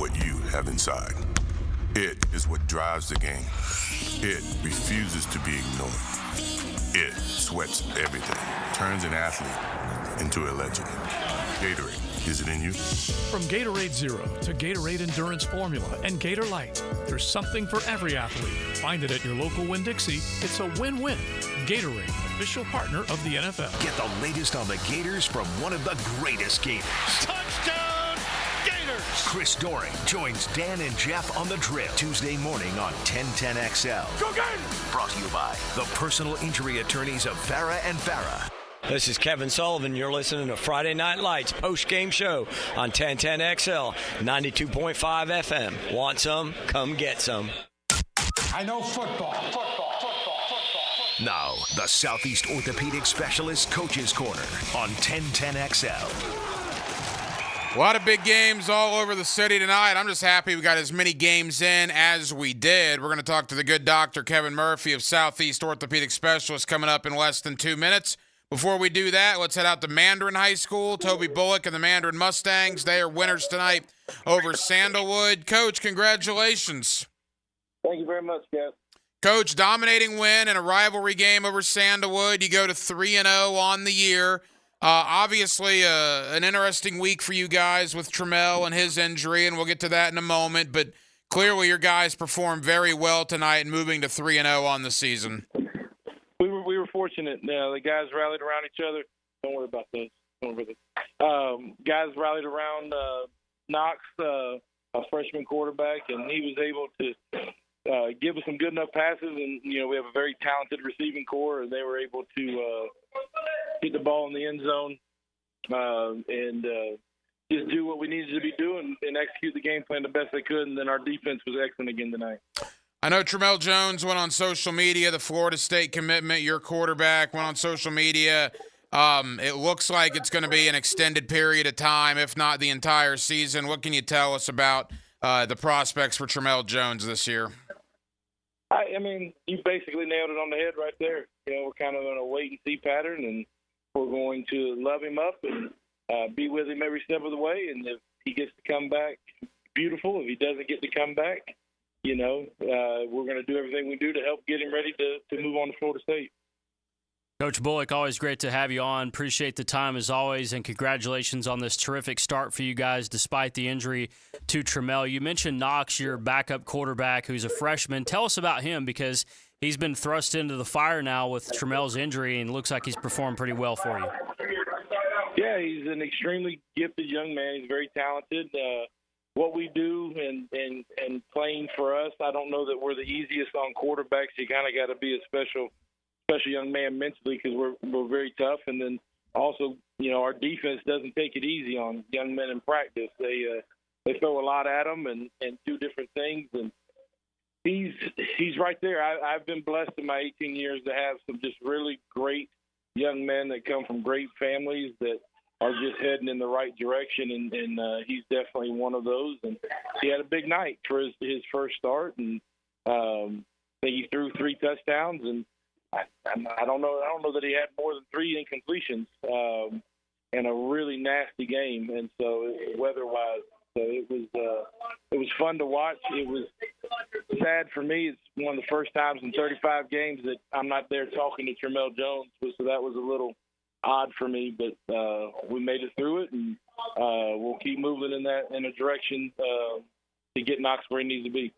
what you have inside. It is what drives the game. It refuses to be ignored. It sweats everything, turns an athlete into a legend. Gatorade, is it in you? From Gatorade Zero to Gatorade Endurance Formula and Gator Light, there's something for every athlete. Find it at your local Winn-Dixie. It's a win-win. Gatorade, official partner of the NFL. Get the latest on the Gators from one of the greatest Gators. Touchdown, Gators! Chris Doring joins Dan and Jeff on The Drill Tuesday morning on 1010XL. Go Gators! Brought to you by the personal injury attorneys of Farah and Farah. This is Kevin Sullivan. You're listening to Friday Night Lights post-game show on 1010XL, 92.5 FM. Want some? Come get some. I know football. Now, the Southeast Orthopedic Specialist Coaches Corner on 1010XL. A lot of big games all over the city tonight. I'm just happy we got as many games in as we did. We're going to talk to the good doctor, Kevin Murphy of Southeast Orthopedic Specialist, coming up in less than 2 minutes. Before we do that, let's head out to Mandarin High School. Toby Bullock and the Mandarin Mustangs, they are winners tonight over Sandalwood. Coach, congratulations. Thank you very much, guys. Coach, dominating win in a rivalry game over Sandalwood. You go to 3-0 on the year. Obviously, an interesting week for you guys with Trammell and his injury, and we'll get to that in a moment. But clearly your guys performed very well tonight and moving to 3-0 on the season. We were fortunate. The guys rallied around each other. Don't worry about this. Guys rallied around Knox, a freshman quarterback, and he was able to give us some good enough passes. And, we have a very talented receiving core, and they were able to get the ball in the end zone and just do what we needed to be doing and execute the game plan the best they could. And then our defense was excellent again tonight. I know Trammell Jones went on social media, the Florida State commitment, your quarterback went on social media. It looks like it's going to be an extended period of time, if not the entire season. What can you tell us about the prospects for Trammell Jones this year? I mean, you basically nailed it on the head right there. We're kind of in a wait-and-see pattern, and we're going to love him up and be with him every step of the way. And if he gets to come back, beautiful. If he doesn't get to come back, we're going to do everything we do to help get him ready to move on to Florida State. Coach Bullock, always great to have you on. Appreciate the time as always, and congratulations on this terrific start for you guys despite the injury to Trammell. You mentioned Knox, your backup quarterback, who's a freshman. Tell us about him because he's been thrust into the fire now with Trammell's injury and looks like he's performed pretty well for you. Yeah, he's an extremely gifted young man. He's very talented. What we do and playing for us, I don't know that we're the easiest on quarterbacks. You kind of got to be a special young man mentally because we're very tough. And then also, our defense doesn't take it easy on young men in practice. They throw a lot at them and do different things. And he's right there. I've been blessed in my 18 years to have some just really great young men that come from great families that are just heading in the right direction, and he's definitely one of those. And he had a big night for his first start, and he threw 3 touchdowns. And I don't know that he had more than 3 incompletions in a really nasty game. And so weather-wise, so it was fun to watch. It was sad for me. It's one of the first times in 35 games that I'm not there talking to Trammell Jones, so that was a little odd for me, but we made it through it, and we'll keep moving in a direction to get Knox where he needs to be.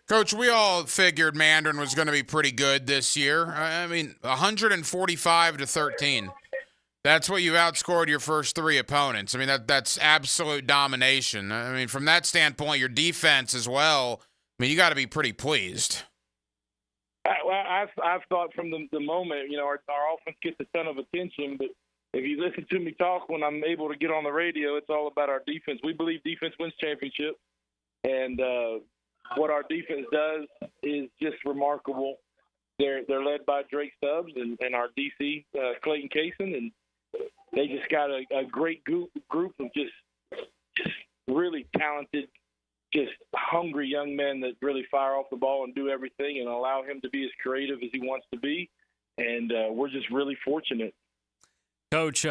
Coach, we all figured Mandarin was going to be pretty good this year. I mean, 145-13. That's what you outscored your first 3 opponents. I mean, that's absolute domination. I mean, from that standpoint, your defense as well, I mean, you got to be pretty pleased. I've thought from the moment, our offense gets a ton of attention, but if you listen to me talk when I'm able to get on the radio, it's all about our defense. We believe defense wins championships, and what our defense does is just remarkable. They're led by Drake Stubbs and our DC, Clayton Kaysen, and they just got a great group of just really talented, just hungry young men that really fire off the ball and do everything and allow him to be as creative as he wants to be. And we're just really fortunate. Coach,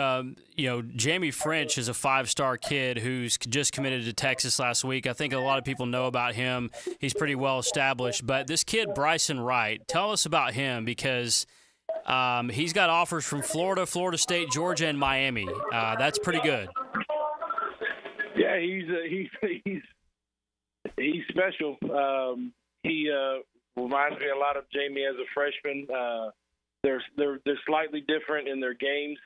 Jamie French is a 5-star kid who's just committed to Texas last week. I think a lot of people know about him. He's pretty well established. But this kid, Bryson Wright, tell us about him because he's got offers from Florida, Florida State, Georgia, and Miami. That's pretty good. Yeah, he's special. He reminds me a lot of Jamie as a freshman. They're slightly different in their games.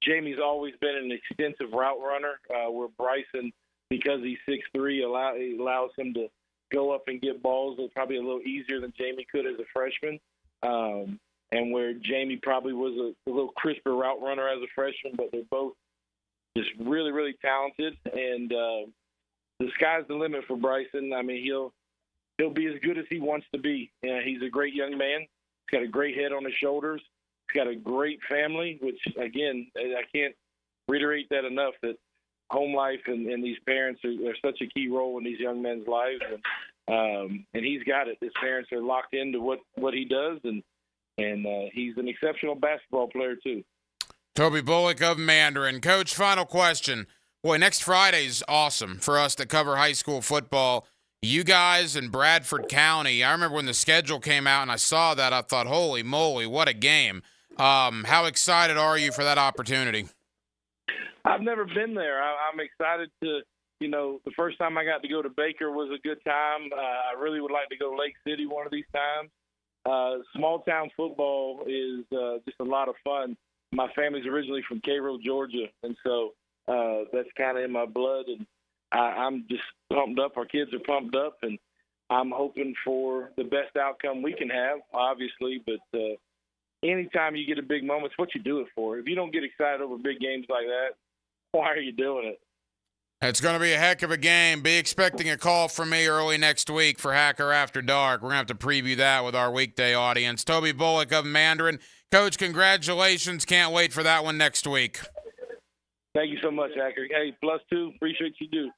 Jamie's always been an extensive route runner, where Bryson, because he's 6'3", allows him to go up and get balls probably a little easier than Jamie could as a freshman. And where Jamie probably was a little crisper route runner as a freshman, but they're both just really, really talented. And the sky's the limit for Bryson. I mean, he'll be as good as he wants to be. He's a great young man. He's got a great head on his shoulders. He's got a great family, which, again, I can't reiterate that enough, that home life and these parents are such a key role in these young men's lives. And he's got it. His parents are locked into what he does, and he's an exceptional basketball player, too. Toby Bullock of Mandarin. Coach, final question. Boy, next Friday's awesome for us that cover high school football. You guys in Bradford County, I remember when the schedule came out and I saw that, I thought, holy moly, what a game. How excited are you for that opportunity? I've never been there. I'm excited to, the first time I got to go to Baker was a good time. I really would like to go to Lake City one of these times. Small town football is just a lot of fun. My family's originally from Cairo, Georgia, and so that's kind of in my blood, and I'm just pumped up. Our kids are pumped up, and I'm hoping for the best outcome we can have, obviously. But anytime you get a big moment, it's what you do it for. If you don't get excited over big games like that, why are you doing it? It's going to be a heck of a game. Be expecting a call from me early next week for Hacker After Dark. We're going to have to preview that with our weekday audience. Toby Bullock of Mandarin. Coach, congratulations. Can't wait for that one next week. Thank you so much, Hacker. Hey, +2. Appreciate you do.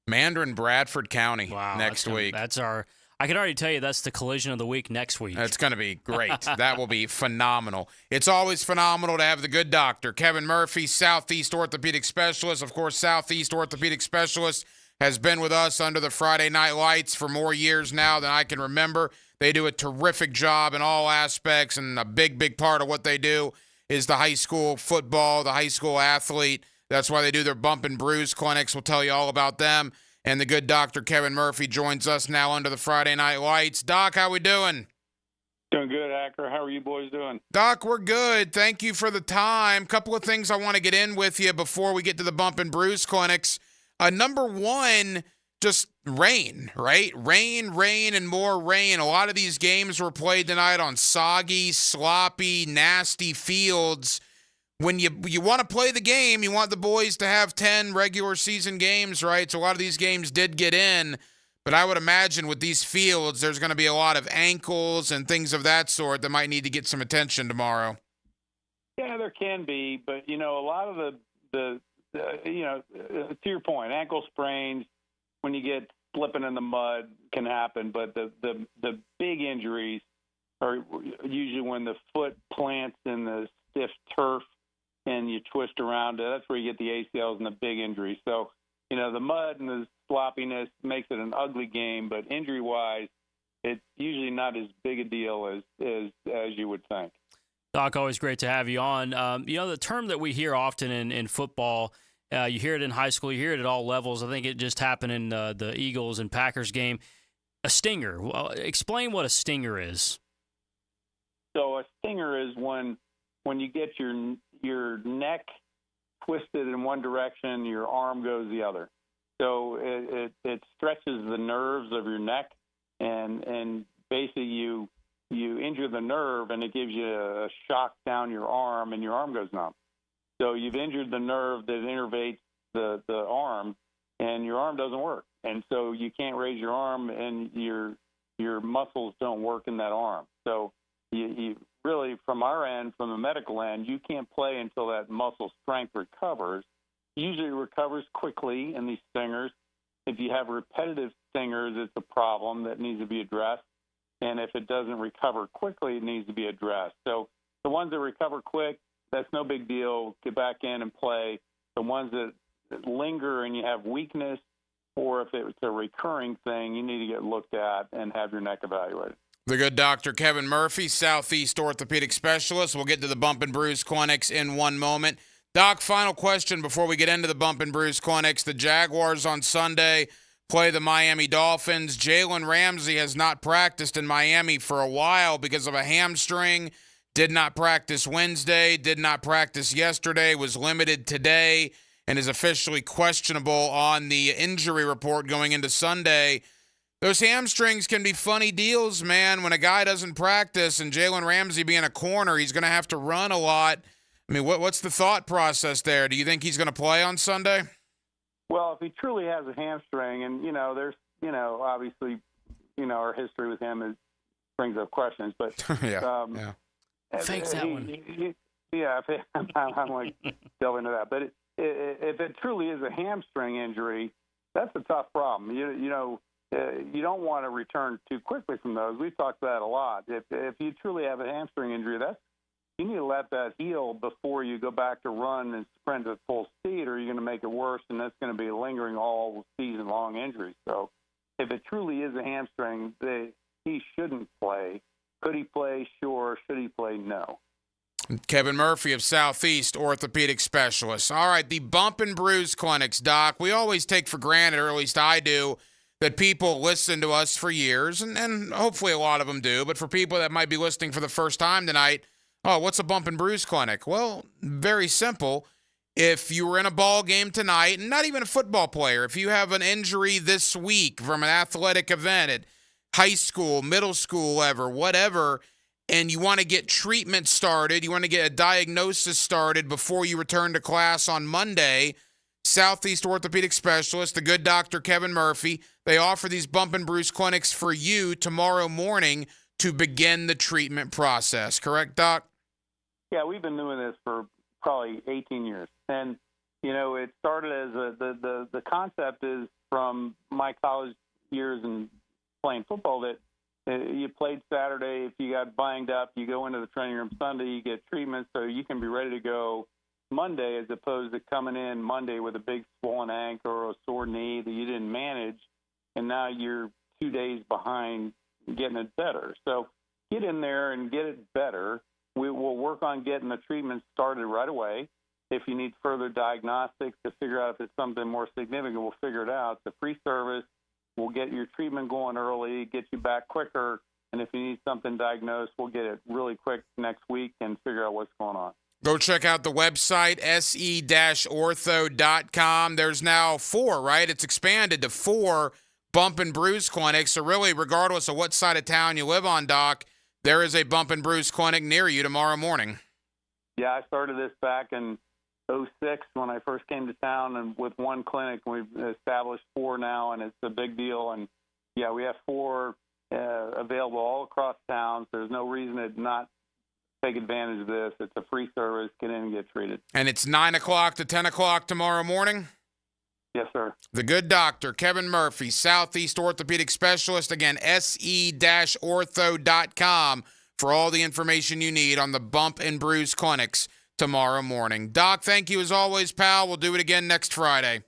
Mandarin, Bradford County next week. I can already tell you that's the collision of the week next week. That's going to be great. That will be phenomenal. It's always phenomenal to have the good doctor, Kevin Murphy, Southeast Orthopedic Specialist. Of course, Southeast Orthopedic Specialist has been with us under the Friday Night Lights for more years now than I can remember. They do a terrific job in all aspects, and a big, big part of what they do is the high school football, the high school athlete. That's why they do their bump and bruise clinics. We'll tell you all about them. And the good Dr. Kevin Murphy joins us now under the Friday Night Lights. Doc, how we doing? Doing good, Hacker. How are you boys doing? Doc, we're good. Thank you for the time. Couple of things I want to get in with you before we get to the bump and bruise clinics. Number one, just rain, right? Rain, and more rain. A lot of these games were played tonight on soggy, sloppy, nasty fields. When you want to play the game, you want the boys to have 10 regular season games, right? So a lot of these games did get in, but I would imagine with these fields, there's going to be a lot of ankles and things of that sort that might need to get some attention tomorrow. Yeah, there can be, but a lot of the to your point, ankle sprains when you get slipping in the mud can happen, but the big injuries are usually when the foot plants in the stiff turf and you twist around it. That's where you get the ACLs and the big injuries. So, the mud and the sloppiness makes it an ugly game, but injury-wise, it's usually not as big a deal as you would think. Doc, always great to have you on. The term that we hear often in football, you hear it in high school, you hear it at all levels. I think it just happened in the Eagles and Packers game. A stinger. Well, explain what a stinger is. So a stinger is when you get your neck twisted in one direction, your arm goes the other. So it stretches the nerves of your neck, and basically you injure the nerve, and it gives you a shock down your arm, and your arm goes numb. So you've injured the nerve that innervates the arm, and your arm doesn't work. And so you can't raise your arm, and your muscles don't work in that arm. So you really, from our end, from the medical end, you can't play until that muscle strength recovers. Usually it recovers quickly in these stingers. If you have repetitive stingers, it's a problem that needs to be addressed. And if it doesn't recover quickly, it needs to be addressed. So the ones that recover quick, that's no big deal. Get back in and play. The ones that linger and you have weakness, or if it's a recurring thing, you need to get looked at and have your neck evaluated. The good Dr. Kevin Murphy, Southeast Orthopedic Specialist. We'll get to the Bump and Bruise Clinics in one moment. Doc, final question before we get into the Bump and Bruise Clinics. The Jaguars on Sunday play the Miami Dolphins. Jalen Ramsey has not practiced in Miami for a while because of a hamstring. Did not practice Wednesday, did not practice yesterday, was limited today, and is officially questionable on the injury report going into Sunday. Those hamstrings can be funny deals, man. When a guy doesn't practice, and Jalen Ramsey being a corner, he's going to have to run a lot. I mean, what's the thought process there? Do you think he's going to play on Sunday? Well, if he truly has a hamstring, and, there's, obviously, our history with him brings up questions, but yeah. Fakes that one. I'm like delving into that. But if it truly is a hamstring injury, that's a tough problem. You don't want to return too quickly from those. We've talked about that a lot. If you truly have a hamstring injury, you need to let that heal before you go back to run and sprint at full speed, or you're going to make it worse, and that's going to be a lingering all season-long injury. So if it truly is a hamstring, he shouldn't play. Could he play? Sure. Should he play? No. Kevin Murphy of Southeast Orthopedic Specialist. All right, the Bump and Bruise Clinics, Doc. We always take for granted, or at least I do, that people listen to us for years, and hopefully a lot of them do, but for people that might be listening for the first time tonight, what's a Bump and Bruise Clinic? Well, very simple. If you were in a ball game tonight, and not even a football player, if you have an injury this week from an athletic event at high school, middle school level, whatever, and you want to get treatment started, you want to get a diagnosis started before you return to class on Monday, Southeast Orthopedic Specialist, the good Dr. Kevin Murphy, they offer these Bump and Bruise Clinics for you tomorrow morning to begin the treatment process. Correct, Doc? Yeah, we've been doing this for probably 18 years. And, it started as the concept is from my college years and playing football that you played Saturday. If you got banged up, you go into the training room Sunday, you get treatment so you can be ready to go Monday, as opposed to coming in Monday with a big swollen ankle or a sore knee that you didn't manage, and now you're 2 days behind getting it better. So get in there and get it better. We will work on getting the treatment started right away. If you need further diagnostics to figure out if it's something more significant, we'll figure it out. It's a free service. We'll get your treatment going early, get you back quicker, and if you need something diagnosed, we'll get it really quick next week and figure out what's going on. Go check out the website, se-ortho.com. There's now 4, right? It's expanded to 4 Bump and Bruise Clinics. So really, regardless of what side of town you live on, Doc, there is a Bump and Bruise Clinic near you tomorrow morning. Yeah, I started this back in 2006 when I first came to town, and with one clinic. We've established 4 now, and it's a big deal. And, yeah, we have 4 available all across town. So there's no reason to not take advantage of this. It's a free service. Get in and get treated. And it's 9 o'clock to 10 o'clock tomorrow morning? Yes, sir. The good doctor, Kevin Murphy, Southeast Orthopedic Specialist. Again, se-ortho.com for all the information you need on the Bump and Bruise Clinics tomorrow morning. Doc, thank you as always, pal. We'll do it again next Friday.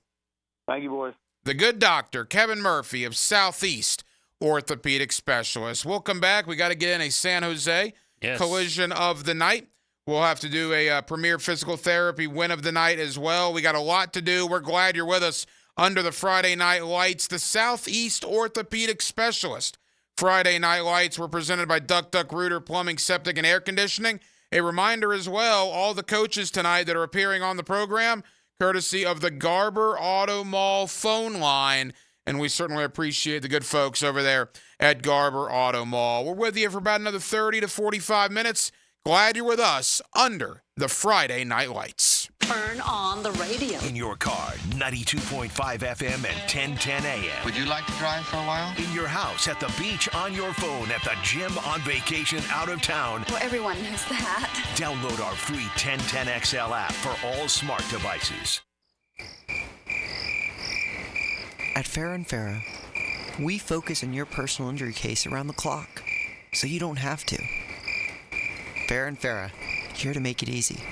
Thank you, boys. The good doctor, Kevin Murphy of Southeast Orthopedic Specialist. We'll come back. We got to get in a San Jose collision of the night. We'll have to do a Premier Physical Therapy win of the night as well. We got a lot to do. We're glad you're with us under the Friday Night Lights. The Southeast Orthopedic Specialist Friday Night Lights were presented by Duck Rooter Plumbing, Septic, and Air Conditioning. A reminder as well, all the coaches tonight that are appearing on the program, courtesy of the Garber Auto Mall phone line. And we certainly appreciate the good folks over there at Garber Auto Mall. We're with you for about another 30 to 45 minutes. Glad you're with us under the Friday Night Lights. Turn on the radio. In your car, 92.5 FM and 1010 AM. Would you like to drive for a while? In your house, at the beach, on your phone, at the gym, on vacation, out of town. Well, everyone knows that. Download our free 1010XL app for all smart devices. At Farrah & Farrah, we focus on your personal injury case around the clock, so you don't have to. Farrah & Farrah, here to make it easy.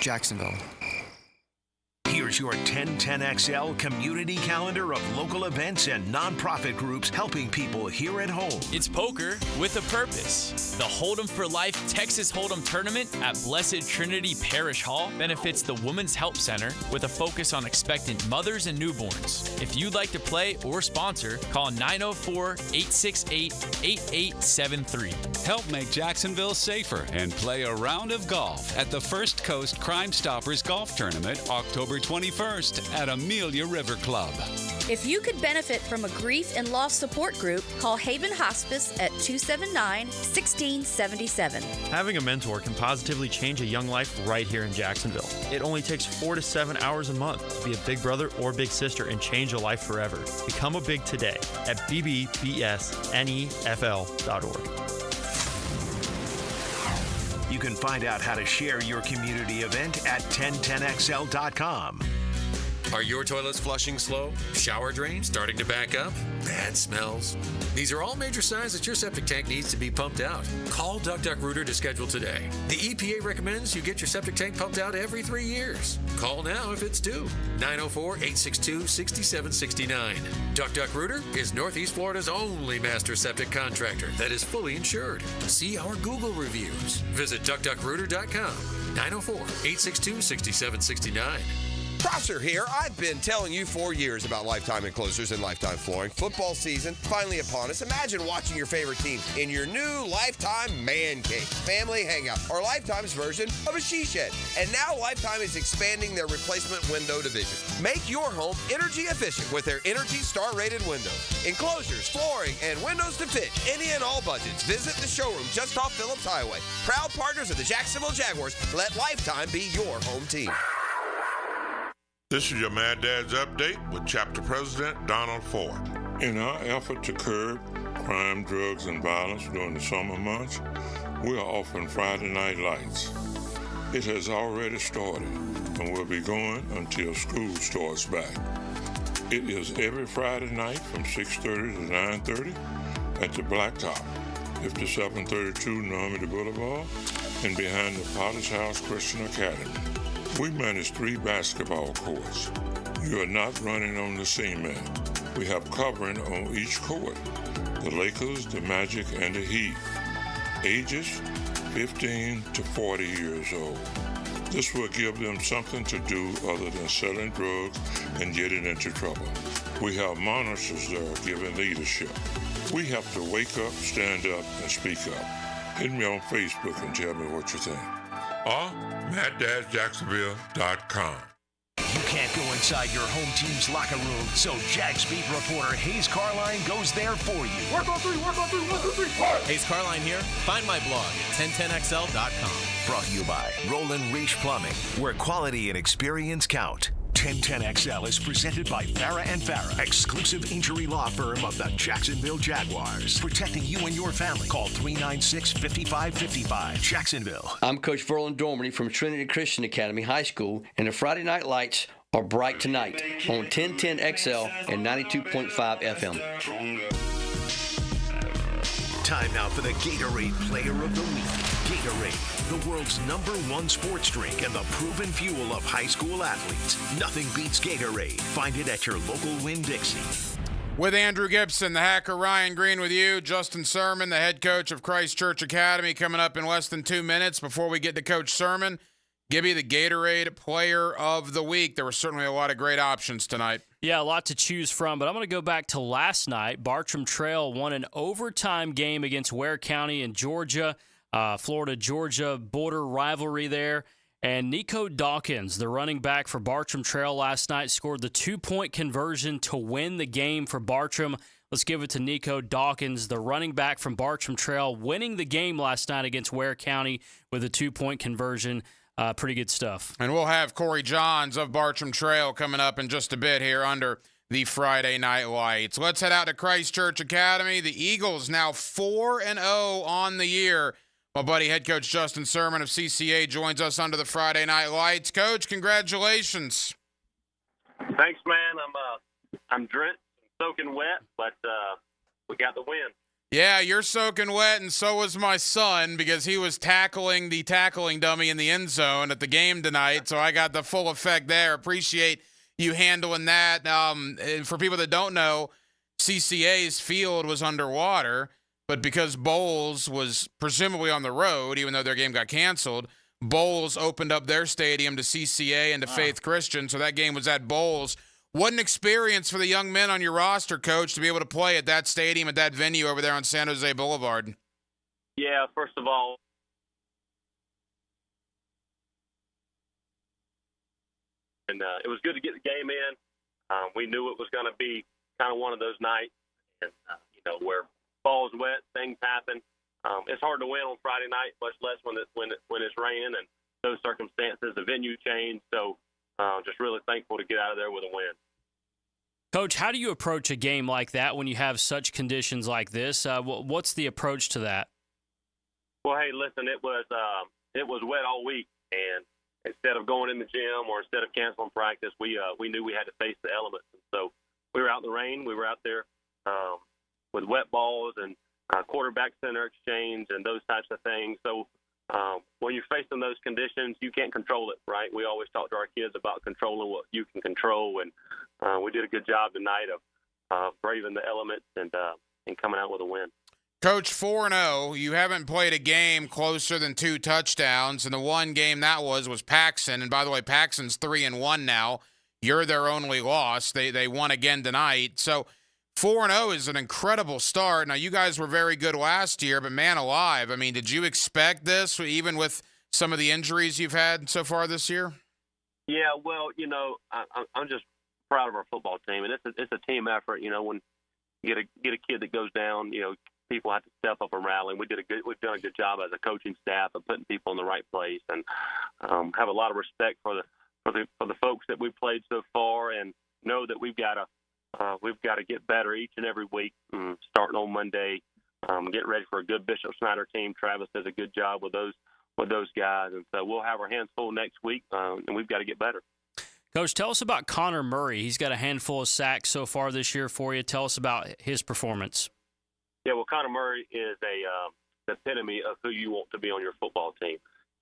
Jacksonville. Here's your 1010XL community calendar of local events and nonprofit groups helping people here at home. It's poker with a purpose. The Hold'em for Life Texas Hold'em Tournament at Blessed Trinity Parish Hall benefits the Women's Help Center with a focus on expectant mothers and newborns. If you'd like to play or sponsor, call 904-868-8873. Help make Jacksonville safer and play a round of golf at the First Coast Crime Stoppers Golf Tournament, October 21st at Amelia River Club. If you could benefit from a grief and loss support group, call Haven Hospice at 279-1677. Having a mentor can positively change a young life right here in Jacksonville. It only takes 4 to 7 hours a month to be a big brother or big sister and change a life forever. Become a big today at bbbsnefl.org. You can find out how to share your community event at 1010XL.com. Are your toilets flushing slow? Shower drain starting to back up? Bad smells? These are all major signs that your septic tank needs to be pumped out. Call Duck Duck Rooter to schedule today. The EPA recommends you get your septic tank pumped out every 3 years. Call now if it's due. 904-862-6769. Duck Duck Rooter is Northeast Florida's only master septic contractor that is fully insured. See our Google reviews. Visit duckduckrooter.com. 904-862-6769. Prosser here. I've been telling you for years about Lifetime Enclosures and Lifetime Flooring. Football season finally upon us. Imagine watching your favorite team in your new Lifetime Man Cave, family hangout, or Lifetime's version of a she shed. And now Lifetime is expanding their replacement window division. Make your home energy efficient with their Energy Star rated windows. Enclosures, flooring, and windows to fit any and all budgets. Visit the showroom just off Phillips Highway. Proud partners of the Jacksonville Jaguars. Let Lifetime be your home team. This is your Mad Dad's Update with Chapter President Donald Ford. In our effort to curb crime, drugs, and violence during the summer months, we are offering Friday Night Lights. It has already started and will be going until school starts back. It is every Friday night from 6:30 to 9:30 at the Blacktop, 5732 Normandy Boulevard, and behind the Potter's House Christian Academy. We manage 3 basketball courts. You are not running on the cement. We have covering on each court. The Lakers, the Magic, and the Heat. Ages 15 to 40 years old. This will give them something to do other than selling drugs and getting into trouble. We have monitors there giving leadership. We have to wake up, stand up, and speak up. Hit me on Facebook and tell me what you think. Or MattDadJacksonville.com. You can't go inside your home team's locker room, so Jags beat reporter Hayes Carline goes there for you. Work on three, 1, 2, 3, Hayes Carline here. Find my blog at 1010XL.com. Brought to you by Roland Reach Plumbing, where quality and experience count. 1010XL is presented by Farrah & Farrah, exclusive injury law firm of the Jacksonville Jaguars. Protecting you and your family. Call 396-5555. Jacksonville. I'm Coach Verlin Dormany from Trinity Christian Academy High School, and the Friday night lights are bright tonight on 1010XL and 92.5 FM. Time now for the Gatorade Player of the Week. Gatorade, the world's #1 sports drink and the proven fuel of high school athletes. Nothing beats Gatorade. Find it at your local Winn-Dixie. With Andrew Gibson, the hacker, Ryan Green with you, Justin Sermon, the head coach of Christ Church Academy, coming up in less than 2 minutes. Before we get to Coach Sermon, Gibby, the Gatorade Player of the Week. There were certainly a lot of great options tonight. Yeah, a lot to choose from, but I'm going to go back to last night. Bartram Trail won an overtime game against Ware County in Georgia, Florida-Georgia border rivalry there. And Nico Dawkins, the running back for Bartram Trail last night, scored the 2-point conversion to win the game for Bartram. Let's give it to Nico Dawkins, the running back from Bartram Trail, winning the game last night against Ware County with a 2-point conversion. Pretty good stuff. And we'll have Corey Johns of Bartram Trail coming up in just a bit here under the Friday Night Lights. Let's head out to Christ Church Academy. The Eagles now 4-0 on the year. My buddy, head coach Justin Sermon of CCA, joins us under the Friday Night Lights. Coach, congratulations. Thanks, man. I'm drenched, soaking wet, but we got the win. Yeah, you're soaking wet, and so was my son because he was tackling the tackling dummy in the end zone at the game tonight, so I got the full effect there. Appreciate you handling that. And for people that don't know, CCA's field was underwater, but because Bowles was presumably on the road, even though their game got canceled, Bowles opened up their stadium to CCA and to Faith Christian, so that game was at Bowles. What an experience for the young men on your roster, Coach, to be able to play at that stadium, at that venue over there on San Jose Boulevard. Yeah, first of all, and it was good to get the game in. We knew it was going to be kind of one of those nights, and where ball's wet, things happen. It's hard to win on Friday night, much less when it's raining and those circumstances. The venue changed, so just really thankful to get out of there with a win. Coach, how do you approach a game like that when you have such conditions like this? What's the approach to that? Well, hey, listen, it was wet all week, and instead of going in the gym or instead of canceling practice, we knew we had to face the elements. And so we were out in the rain. We were out there with wet balls and quarterback center exchange and those types of things. So when you're facing those conditions, you can't control it, right? We always talk to our kids about controlling what you can control, and we did a good job tonight of braving the elements and coming out with a win. Coach, 4-0, you haven't played a game closer than 2 touchdowns, and the one game that was Paxson. And by the way, Paxson's 3-1 now. You're their only loss. They won again tonight. So 4-0 is an incredible start. Now, you guys were very good last year, but man alive, I mean, did you expect this, even with some of the injuries you've had so far this year? Yeah, well, I'm just proud of our football team, and it's a team effort. When you get a kid that goes down, people have to step up and rally. We've done a good job as a coaching staff of putting people in the right place, and have a lot of respect for the folks that we've played so far, and know that we've got to get better each and every week. Starting on Monday, getting ready for a good Bishop Snyder team. Travis does a good job with those guys, and so we'll have our hands full next week, and we've got to get better. Coach, tell us about Connor Murray. He's got a handful of sacks so far this year for you. Tell us about his performance. Yeah, well, Connor Murray is the epitome of who you want to be on your football team.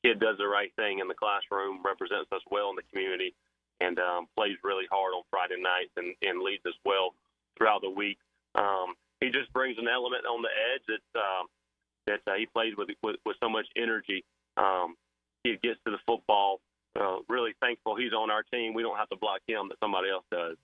Kid does the right thing in the classroom, represents us well in the community, and plays really hard on Friday nights and leads us well throughout the week. He just brings an element on the edge that he plays with so much energy. He gets to the football. Really thankful he's on our team. We don't have to block him, that somebody else does.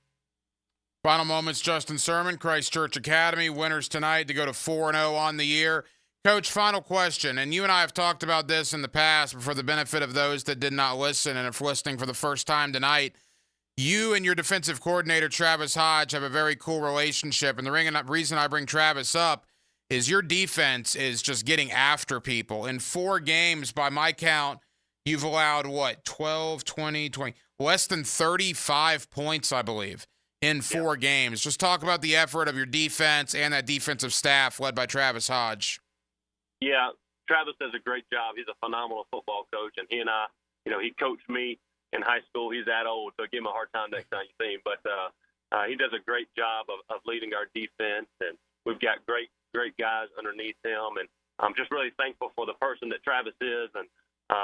Final moments, Justin Sermon, Christ Church Academy, winners tonight to go to 4-0 on the year. Coach, final question, and you and I have talked about this in the past, but for the benefit of those that did not listen and are listening for the first time tonight, you and your defensive coordinator, Travis Hodge, have a very cool relationship, and the reason I bring Travis up is your defense is just getting after people. In 4 games, by my count, you've allowed, 12, 20, less than 35 points, I believe, in 4 games. Just talk about the effort of your defense and that defensive staff led by Travis Hodge. Yeah, Travis does a great job. He's a phenomenal football coach, and he and I, he coached me in high school. He's that old, so give him a hard time next time you see him. But he does a great job of leading our defense, and we've got great guys underneath him. And I'm just really thankful for the person that Travis is, and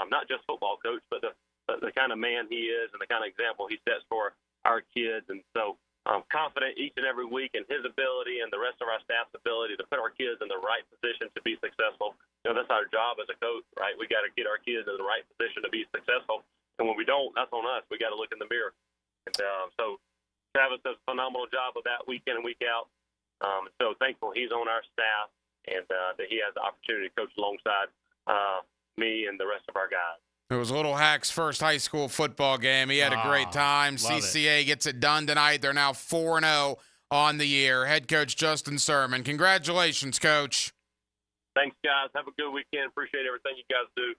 not just football coach, but the kind of man he is and the kind of example he sets for our kids. And so I'm confident each and every week in his ability and the rest of our staff's ability to put our kids in the right position to be successful. That's our job as a coach, right? We got to get our kids in the right position to be successful. And when we don't, that's on us. We got to look in the mirror. And so Travis does a phenomenal job of that week in and week out. So thankful he's on our staff and that he has the opportunity to coach alongside me and the rest of our guys. It was Little Hack's first high school football game. He had a great time. CCA gets it done tonight. They're now 4-0 on the year. Head coach Justin Sermon. Congratulations, Coach. Thanks, guys. Have a good weekend. Appreciate everything you guys do.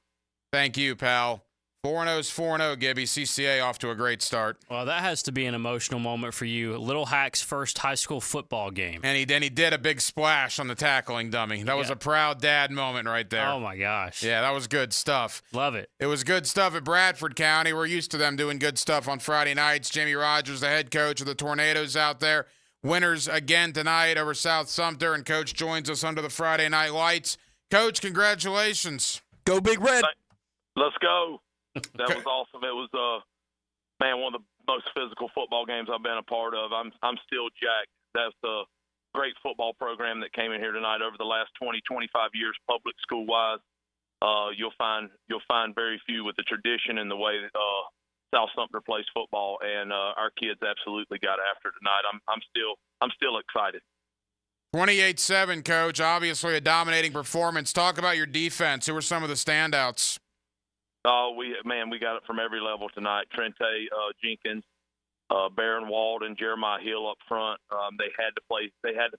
Thank you, pal. 4-0 is 4-0, Gibby. CCA off to a great start. Well, that has to be an emotional moment for you. Little Hack's first high school football game. And he did a big splash on the tackling dummy. That was a proud dad moment right there. Oh, my gosh. Yeah, that was good stuff. Love it. It was good stuff at Bradford County. We're used to them doing good stuff on Friday nights. Jamie Rogers, the head coach of the Tornadoes out there. Winners again tonight over South Sumter, and Coach joins us under the Friday Night Lights. Coach, congratulations. Go Big Red. Let's go. That was awesome. It was, one of the most physical football games I've been a part of. I'm still jacked. That's a great football program that came in here tonight over the last 20, 25 years, public school-wise. You'll find very few with the tradition and the way that South Sumter plays football, and our kids absolutely got after it tonight. I'm still excited. 28-7, Coach. Obviously a dominating performance. Talk about your defense. Who were some of the standouts? We got it from every level tonight. Trente Jenkins, Baron Wald, and Jeremiah Hill up front. They had to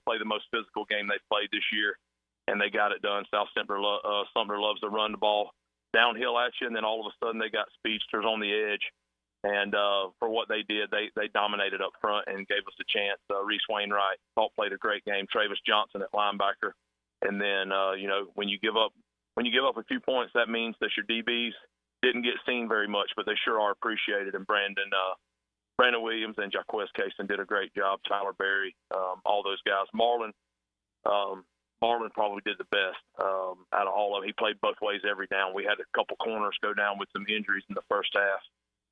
play the most physical game they've played this year, and they got it done. South Sumter loves to run the ball downhill at you, and then all of a sudden they got speedsters on the edge. And for what they did, they dominated up front and gave us a chance. Reese Wainwright played a great game. Travis Johnson at linebacker, and then when you give up a few points, that means that your DBs didn't get seen very much, but they sure are appreciated. And Brandon Williams and Jaquez Kaysen did a great job. Tyler Berry, all those guys. Marlon probably did the best out of all of them. He played both ways every down. We had a couple corners go down with some injuries in the first half,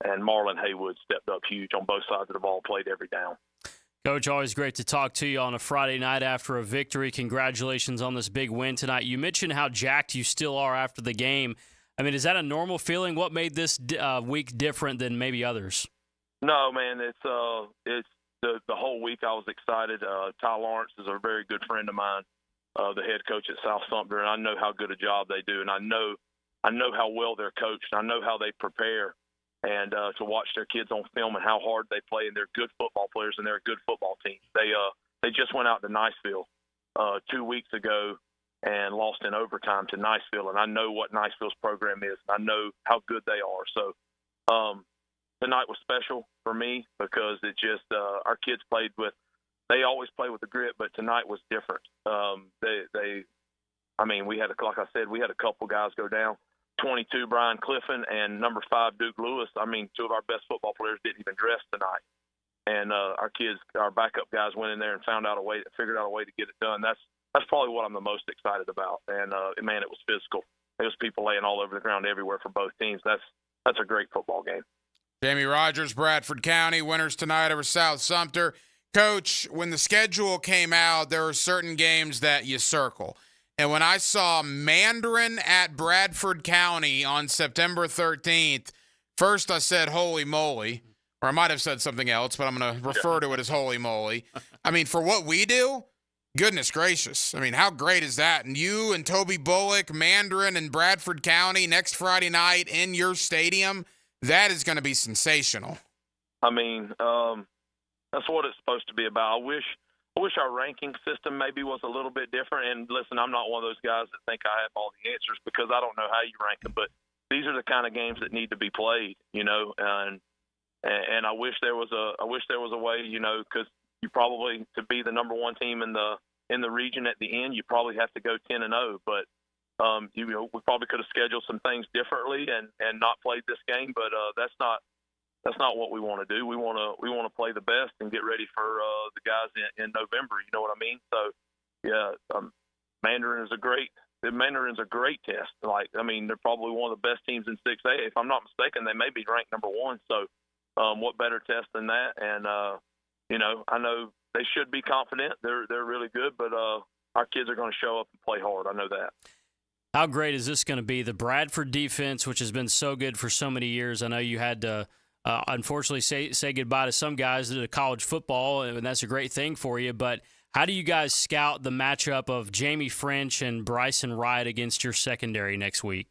and Marlon Haywood stepped up huge on both sides of the ball, played every down. Coach, always great to talk to you on a Friday night after a victory. Congratulations on this big win tonight. You mentioned how jacked you still are after the game. I mean, is that a normal feeling? What made this week different than maybe others? No, man, it's the whole week I was excited. Ty Lawrence is a very good friend of mine, the head coach at South Sumter, and I know how good a job they do, and I know how well they're coached. I know how they prepare, and to watch their kids on film and how hard they play, and they're good football players, and they're a good football team. They just went out to Niceville 2 weeks ago and lost in overtime to Niceville, and I know what Niceville's program is, and I know how good they are. So tonight was special for me because it just our kids played with. They always play with the grit, but tonight was different. We had like I said, we had a couple guys go down. 22 Brian Clifton and number 5 Duke Lewis. Two of our best football players didn't even dress tonight, and our backup guys went in there and figured out a way to get it done. That's probably what I'm the most excited about. And man, it was physical. There was people laying all over the ground everywhere for both teams. That's a great football game. Jamie Rogers, Bradford County, winners tonight over South Sumter. Coach, when the schedule came out, there were certain games that you circle. And when I saw Mandarin at Bradford County on September 13th, first I said, holy moly. Or I might have said something else, but I'm going to refer to it as holy moly. For what we do, goodness gracious. How great is that? And you and Toby Bullock, Mandarin and Bradford County next Friday night in your stadium, that is going to be sensational. That's what it's supposed to be about. I wish our ranking system maybe was a little bit different. And listen, I'm not one of those guys that think I have all the answers because I don't know how you rank them. But these are the kind of games that need to be played, And I wish there was a way, because you probably to be the number one team in the region at the end, you probably have to go 10-0. But we probably could have scheduled some things differently and not played this game. But that's not what we want to do. We want to play the best and get ready for the guys in November. You know what I mean? So yeah, Mandarin's a great test. They're probably one of the best teams in 6A. If I'm not mistaken, they may be ranked number 1. So what better test than that? And I know they should be confident. They're really good, but our kids are going to show up and play hard. I know that. How great is this going to be? The Bradford defense, which has been so good for so many years. I know you had to unfortunately say goodbye to some guys to college football, and that's a great thing for you. But how do you guys scout the matchup of Jamie French and Bryson Wright against your secondary next week?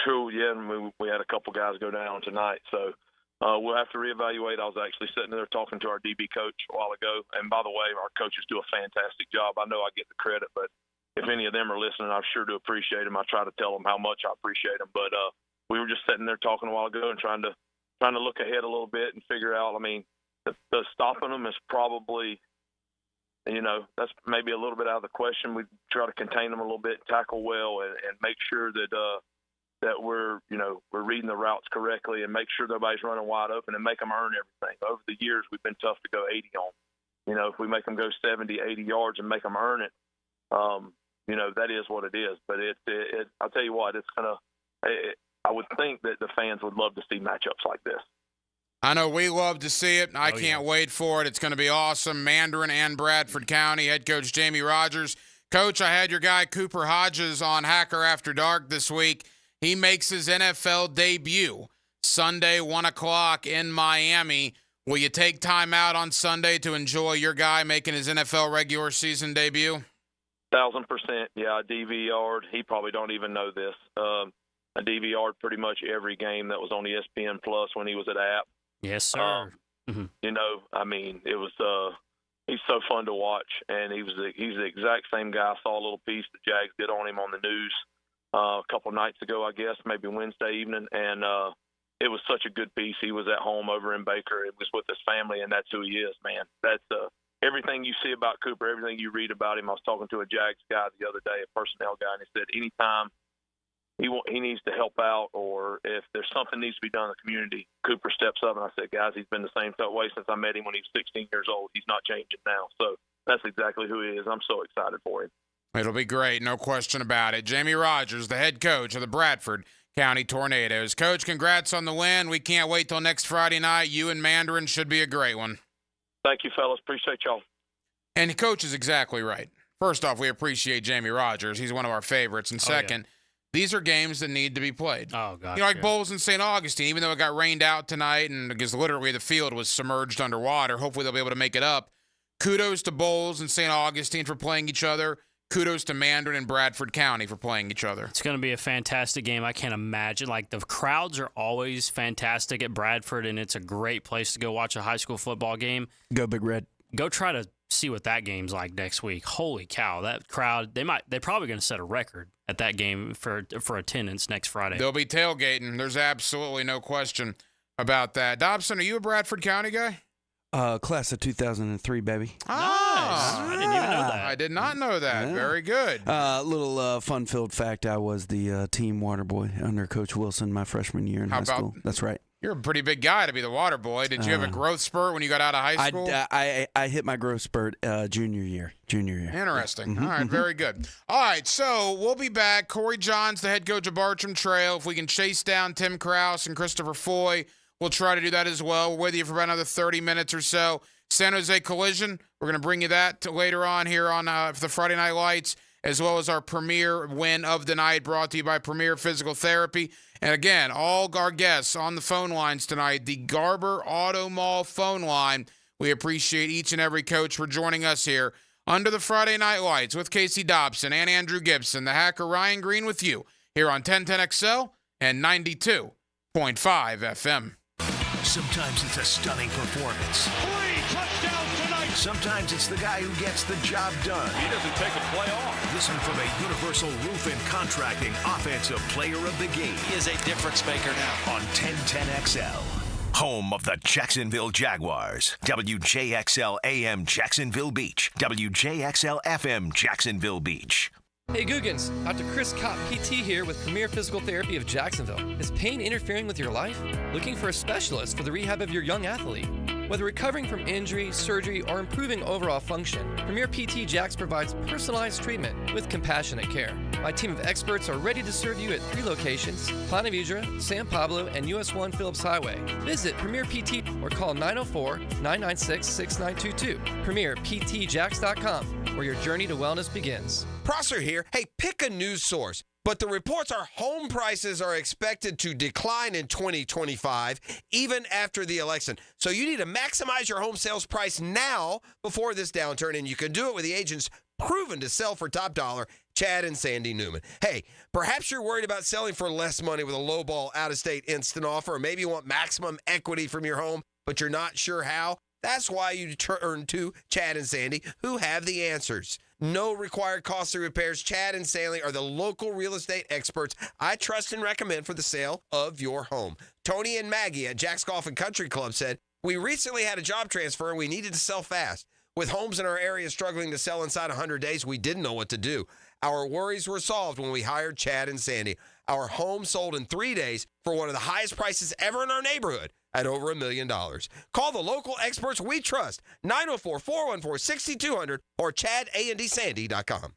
True, yeah, and we had a couple guys go down tonight, so we'll have to reevaluate. I was actually sitting there talking to our DB coach a while ago, and by the way, our coaches do a fantastic job. I know I get the credit, but if any of them are listening, I sure do appreciate them. I try to tell them how much I appreciate them, but we were just sitting there talking a while ago and trying to look ahead a little bit and figure out. The stopping them is probably, that's maybe a little bit out of the question. We try to contain them a little bit, tackle well, and make sure that we're reading the routes correctly and make sure nobody's running wide open and make them earn everything. Over the years, we've been tough to go 80 on. if we make them go 70, 80 yards and make them earn it, that is what it is. But I'll tell you what, it's I would think that the fans would love to see matchups like this. I know we love to see it. I can't wait for it. It's going to be awesome. Mandarin and Bradford County head coach Jamie Rogers. Coach, I had your guy Cooper Hodges on Hacker After Dark this week. He makes his NFL debut Sunday, 1 o'clock in Miami. Will you take time out on Sunday to enjoy your guy making his NFL regular season debut? 1,000%. Yeah, I DVR'd. He probably don't even know this. I DVR'd pretty much every game that was on ESPN Plus when he was at App. Yes, sir. It was he's so fun to watch, and he's the exact same guy. I saw a little piece the Jags did on him on the news a couple nights ago, I guess, maybe Wednesday evening, and it was such a good piece. He was at home over in Baker. It was with his family, and that's who he is, man. That's everything you see about Cooper, everything you read about him. I was talking to a Jags guy the other day, a personnel guy, and he said anytime he needs to help out, or if there's something needs to be done in the community, Cooper steps up. And I said, guys, he's been the same way since I met him when he was 16 years old. He's not changing now. So that's exactly who he is. I'm so excited for him. It'll be great, no question about it. Jamie Rogers, the head coach of the Bradford County Tornadoes. Coach, congrats on the win. We can't wait till next Friday night. You and Mandarin should be a great one. Thank you, fellas. Appreciate y'all. And the coach is exactly right. First off, we appreciate Jamie Rogers. He's one of our favorites. And second, these are games that need to be played. Oh, God. Like Bowles and St. Augustine, even though it got rained out tonight and because literally the field was submerged underwater, hopefully they'll be able to make it up. Kudos to Bowles and St. Augustine for playing each other. Kudos to Mandarin and Bradford County for playing each other. It's going to be a fantastic game. I can't imagine. Like, the crowds are always fantastic at Bradford, and it's a great place to go watch a high school football game. Go Big Red. Go try to see what that game's like next week. Holy cow, that crowd, they're probably going to set a record at that game for attendance next Friday. They'll be tailgating. There's absolutely no question about that. Dobson, are you a Bradford County guy? Class of 2003, baby. I didn't even know that. I did not know that. Yeah. Very good. Little fun-filled fact, I was the team water boy under Coach Wilson my freshman year in high school. That's right. You're a pretty big guy to be the water boy. Did you have a growth spurt when you got out of high school? I hit my growth spurt junior year. Interesting. All right, very good. All right, so we'll be back. Corey Johns, the head coach of Bartram Trail. If we can chase down Tim Krause and Christopher Foy, we'll try to do that as well. We're with you for about another 30 minutes or so. San Jose Collision, we're going to bring you that later on here on the Friday Night Lights, as well as our premier win of the night brought to you by Premier Physical Therapy. And again, all our guests on the phone lines tonight, the Garber Auto Mall phone line. We appreciate each and every coach for joining us here under the Friday Night Lights with Casey Dobson and Andrew Gibson, the hacker Ryan Green with you here on 1010XL and 92.5 FM. Sometimes it's a stunning performance. 3 touchdowns tonight. Sometimes it's the guy who gets the job done. He doesn't take a play off. Listen for the Universal Roof and Contracting Offensive Player of the Game. He is a difference maker now. On 1010XL. Home of the Jacksonville Jaguars. WJXL AM Jacksonville Beach. WJXL FM Jacksonville Beach. Hey Googans, Dr. Chris Kopp PT here with Premier Physical Therapy of Jacksonville. Is pain interfering with your life? Looking for a specialist for the rehab of your young athlete? Whether recovering from injury, surgery, or improving overall function, Premier PT Jax provides personalized treatment with compassionate care. My team of experts are ready to serve you at 3 locations: Plana Vidra, San Pablo, and US 1 Phillips Highway. Visit Premier PT or call 904-996-6922. PremierPTJax.com, where your journey to wellness begins. Prosser here. Hey, pick a news source. But the reports are home prices are expected to decline in 2025, even after the election. So you need to maximize your home sales price now before this downturn, and you can do it with the agents proven to sell for top dollar, Chad and Sandy Newman. Hey, perhaps you're worried about selling for less money with a lowball out-of-state instant offer, or maybe you want maximum equity from your home, but you're not sure how. That's why you turn to Chad and Sandy, who have the answers. No required costly repairs. Chad and Sandy are the local real estate experts I trust and recommend for the sale of your home. Tony and Maggie at Jack's Golf and Country Club said, "We recently had a job transfer and we needed to sell fast. With homes in our area struggling to sell inside 100 days, we didn't know what to do. Our worries were solved when we hired Chad and Sandy. Our home sold in 3 days for one of the highest prices ever in our neighborhood at over $1 million. Call the local experts we trust, 904-414-6200 or ChadAndDSandy.com.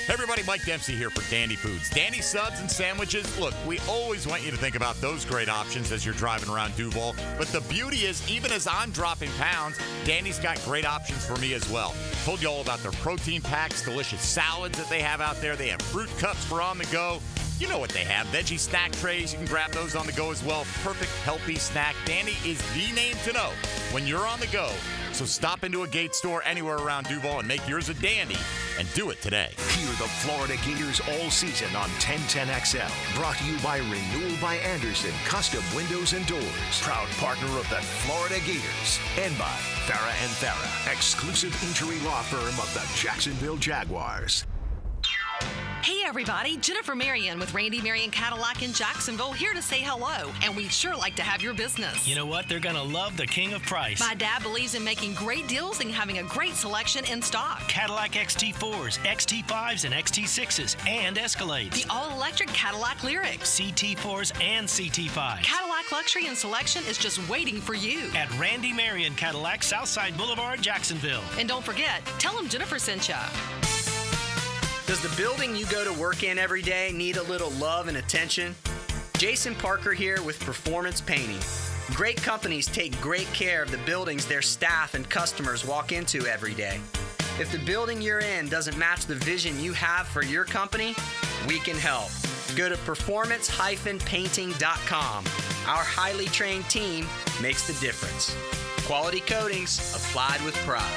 Hey everybody, Mike Dempsey here for Dandy Foods. Dandy Subs and Sandwiches. Look, we always want you to think about those great options as you're driving around Duval. But the beauty is, even as I'm dropping pounds, Dandy's got great options for me as well. Told you all about their protein packs, delicious salads that they have out there. They have fruit cups for on the go. You know what they have. Veggie snack trays. You can grab those on the go as well. Perfect, healthy snack. Dandy is the name to know when you're on the go. So stop into a Gate store anywhere around Duval and make yours a dandy, and do it today. Hear the Florida Gators all season on 1010XL. Brought to you by Renewal by Anderson Custom Windows and Doors. Proud partner of the Florida Gators. And by Farrah & Farrah, exclusive injury law firm of the Jacksonville Jaguars. Hey everybody, Jennifer Marion with Randy Marion Cadillac in Jacksonville, here to say hello, and we'd sure like to have your business. You know what? They're going to love the king of price. My dad believes in making great deals and having a great selection in stock. Cadillac XT4s, XT5s, and XT6s, and Escalades. The all-electric Cadillac Lyriq. CT4s and CT5s. Cadillac luxury and selection is just waiting for you. At Randy Marion Cadillac, Southside Boulevard, Jacksonville. And don't forget, tell them Jennifer sent ya. Does the building you go to work in every day need a little love and attention? Jason Parker here with Performance Painting. Great companies take great care of the buildings their staff and customers walk into every day. If the building you're in doesn't match the vision you have for your company, we can help. Go to performance-painting.com. Our highly trained team makes the difference. Quality coatings applied with pride.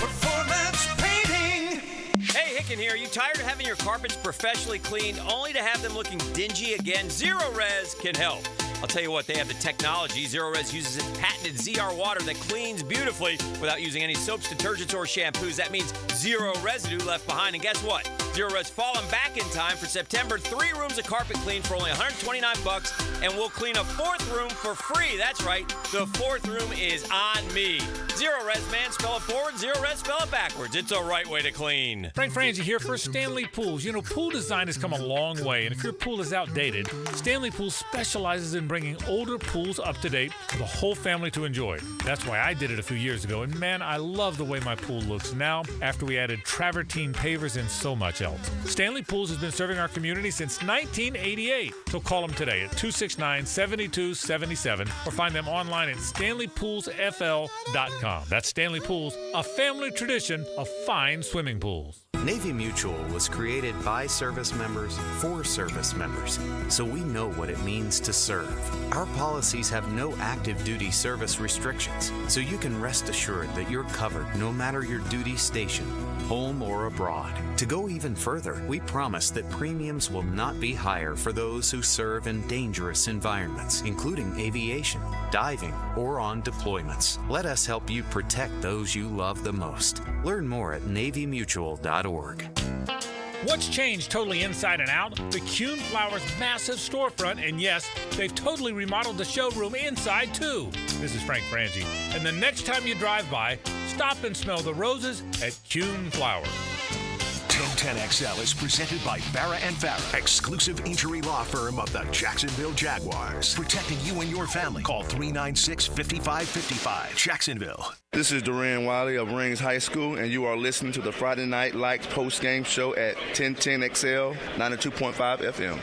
Performance Painting. Hey, Hicken here. Are you tired of having your carpets professionally cleaned only to have them looking dingy again? Zero Res can help. I'll tell you what, they have the technology. Zero Res uses its patented ZR water that cleans beautifully without using any soaps, detergents, or shampoos. That means zero residue left behind. And guess what? Zero Res falling back in time for September. 3 rooms of carpet clean for only $129, and we'll clean a 4th room for free. That's right. The 4th room is on me. Zero Res, man. Spell it forward. Zero Res, spell it backwards. It's a right way to clean. Frank Frangie here for Stanley Pools. You know, pool design has come a long way, and if your pool is outdated, Stanley Pools specializes in bringing older pools up to date for the whole family to enjoy. That's why I did it a few years ago, and man, I love the way my pool looks now after we added travertine pavers and so much else. Stanley Pools has been serving our community since 1988, so call them today at 269-7277 or find them online at StanleyPoolsFL.com. That's Stanley Pools, a family tradition of fine swimming pools. Navy Mutual was created by service members for service members, so we know what it means to serve. Our policies have no active duty service restrictions, so you can rest assured that you're covered no matter your duty station, home or abroad. To go even further, we promise that premiums will not be higher for those who serve in dangerous environments, including aviation, diving, or on deployments. Let us help you protect those you love the most. Learn more at NavyMutual.org. What's changed totally inside and out? The Kuhn Flowers massive storefront, and yes, they've totally remodeled the showroom inside too. This is Frank Frangie, and the next time you drive by, stop and smell the roses at Kuhn Flowers. 1010XL is presented by Farrah & Farrah, exclusive injury law firm of the Jacksonville Jaguars. Protecting you and your family. Call 396-5555. Jacksonville. This is Duran Wiley of Rings High School, and you are listening to the Friday Night Lights post-game show at 1010XL, 92.5 FM.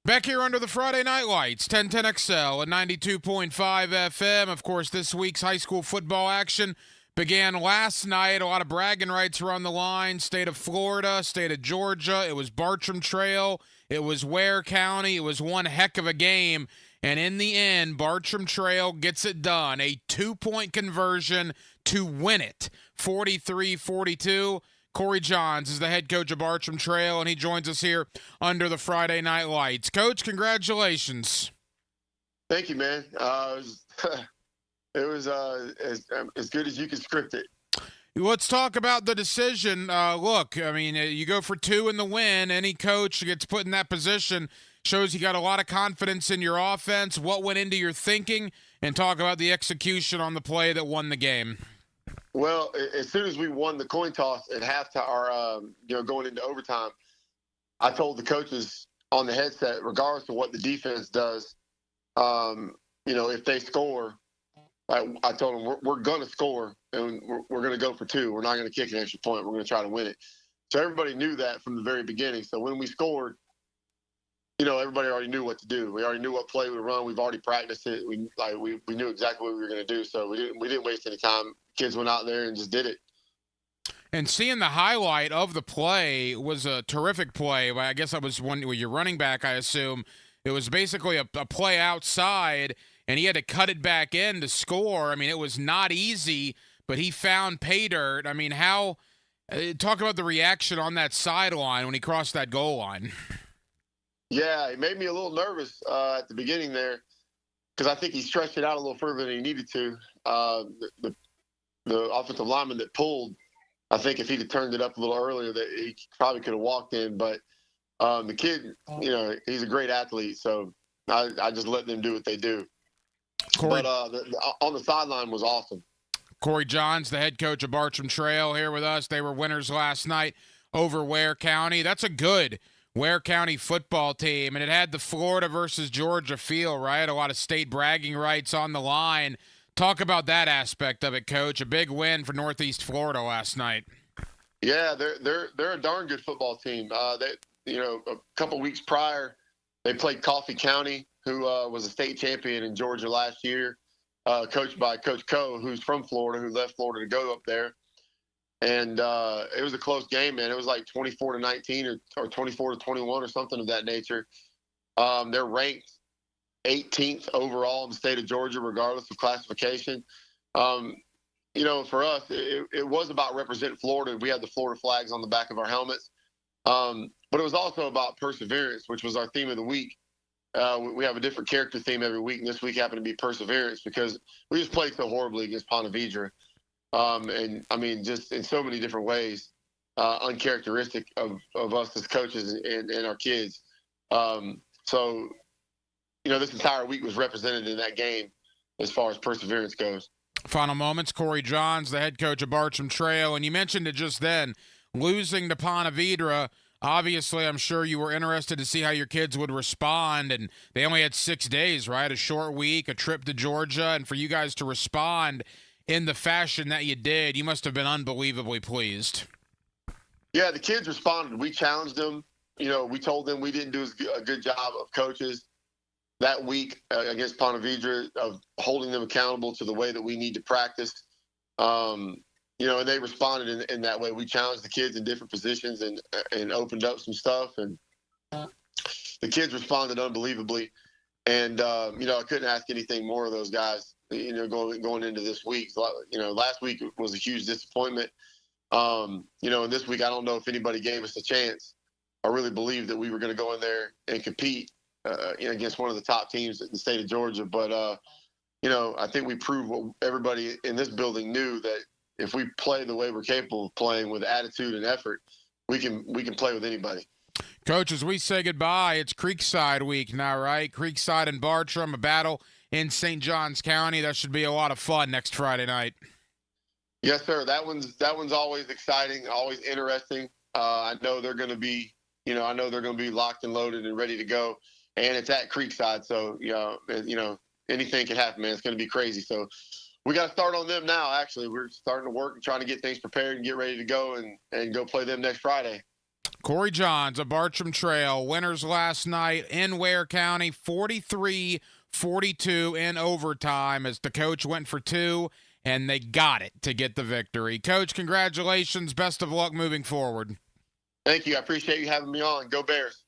Back here under the Friday Night Lights, 1010XL at 92.5 FM. Of course, this week's high school football action began last night. A lot of bragging rights were on the line. State of Florida, state of Georgia. It was Bartram Trail. It was Ware County. It was one heck of a game. And in the end, Bartram Trail gets it done. A 2-point conversion to win it, 43-42. Corey Johns is the head coach of Bartram Trail, and he joins us here under the Friday Night Lights. Coach, congratulations. Thank you, man. It was as good as you could script it. Let's talk about the decision. Look, I mean, you go for 2 in the win. Any coach gets put in that position shows you got a lot of confidence in your offense. What went into your thinking? And talk about the execution on the play that won the game. Well, as soon as we won the coin toss at halftime, or going into overtime, I told the coaches on the headset, regardless of what the defense does, if they score, I told them we're going to score and we're going to go for two. We're not going to kick an extra point. We're going to try to win it. So everybody knew that from the very beginning. So when we scored, everybody already knew what to do. We already knew what play we would run. We've already practiced it. We knew exactly what we were going to do. So we didn't waste any time. Kids went out there and just did it. And seeing the highlight of the play was a terrific play. I guess that was when you're running back, I assume. It was basically a play outside, and he had to cut it back in to score. I mean, it was not easy, but he found pay dirt. I mean, talk about the reaction on that sideline when he crossed that goal line. Yeah, it made me a little nervous at the beginning there because I think he stretched it out a little further than he needed to. The offensive lineman that pulled, I think if he'd have turned it up a little earlier, that he probably could have walked in. But the kid, he's a great athlete, so I just let them do what they do. But on the sideline was awesome. Corey Johns, the head coach of Bartram Trail, here with us. They were winners last night over Ware County. That's a good Ware County football team, and it had the Florida versus Georgia feel, right? A lot of state bragging rights on the line. Talk about that aspect of it, Coach. A big win for Northeast Florida last night. Yeah, they're a darn good football team. A couple weeks prior, they played Coffee County, who was a state champion in Georgia last year, coached by Coach Coe, who's from Florida, who left Florida to go up there. And it was a close game, man. It was like 24-19 or 24-21 or something of that nature. They're ranked 18th overall in the state of Georgia, regardless of classification. For us, it was about representing Florida. We had the Florida flags on the back of our helmets. But it was also about perseverance, which was our theme of the week. We have a different character theme every week, and this week happened to be perseverance because we just played so horribly against Ponte Vedra. And I mean, just in so many different ways, uncharacteristic of us as coaches and our kids. So, this entire week was represented in that game as far as perseverance goes. Final moments, Corey Johns, the head coach of Bartram Trail, and you mentioned it just then, losing to Ponte Vedra. Obviously, I'm sure you were interested to see how your kids would respond, and they only had 6 days, right? A short week, a trip to Georgia, and for you guys to respond in the fashion that you did, you must have been unbelievably pleased. Yeah, the kids responded. We challenged them. We told them we didn't do a good job of coaches that week against Ponte Vedra of holding them accountable to the way that we need to practice. And they responded in that way. We challenged the kids in different positions and opened up some stuff. And the kids responded unbelievably. And, I couldn't ask anything more of those guys, going into this week. Last week was a huge disappointment. And this week, I don't know if anybody gave us a chance. I really believed that we were going to go in there and compete against one of the top teams in the state of Georgia. But, I think we proved what everybody in this building knew, that if we play the way we're capable of playing with attitude and effort, we can play with anybody. Coach, as we say goodbye, it's Creekside week now, right? Creekside and Bartram, a battle in St. Johns County. That should be a lot of fun next Friday night. Yes, sir. That one's always exciting, always interesting. I know they're going to be, locked and loaded and ready to go. And it's at Creekside, so anything can happen, man. It's going to be crazy. So we got to start on them now. Actually, we're starting to work and trying to get things prepared and get ready to go and go play them next Friday. Corey Johns of Bartram Trail, winners last night in Ware County, 43-42 in overtime as the coach went for two, and they got it to get the victory. Coach, congratulations. Best of luck moving forward. Thank you. I appreciate you having me on. Go Bears.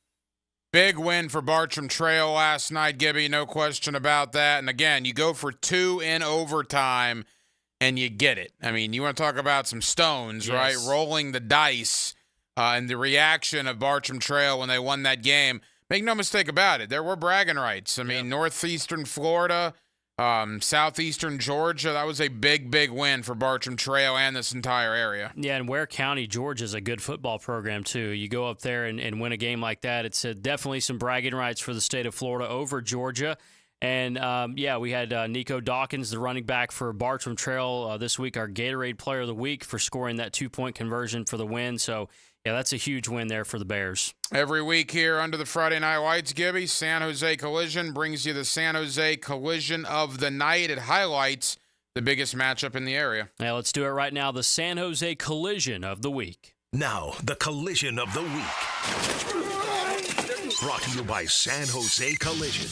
Big win for Bartram Trail last night, Gibby, no question about that. And again, you go for two in overtime, and you get it. I mean, you want to talk about some stones, yes, right? Rolling the dice. And the reaction of Bartram Trail when they won that game, make no mistake about it, there were bragging rights. I mean, Northeastern Florida, Southeastern Georgia, that was a big, big win for Bartram Trail and this entire area. Yeah, and Ware County, Georgia is a good football program, too. You go up there and win a game like that, it's definitely some bragging rights for the state of Florida over Georgia. And, we had Nico Dawkins, the running back for Bartram Trail, this week, our Gatorade Player of the Week for scoring that 2-point conversion for the win. So, yeah, that's a huge win there for the Bears. Every week here under the Friday Night Lights, Gibby, San Jose Collision brings you the San Jose Collision of the Night. It highlights the biggest matchup in the area. Yeah, let's do it right now. The San Jose Collision of the Week. Now, the Collision of the Week. Brought to you by San Jose Collision.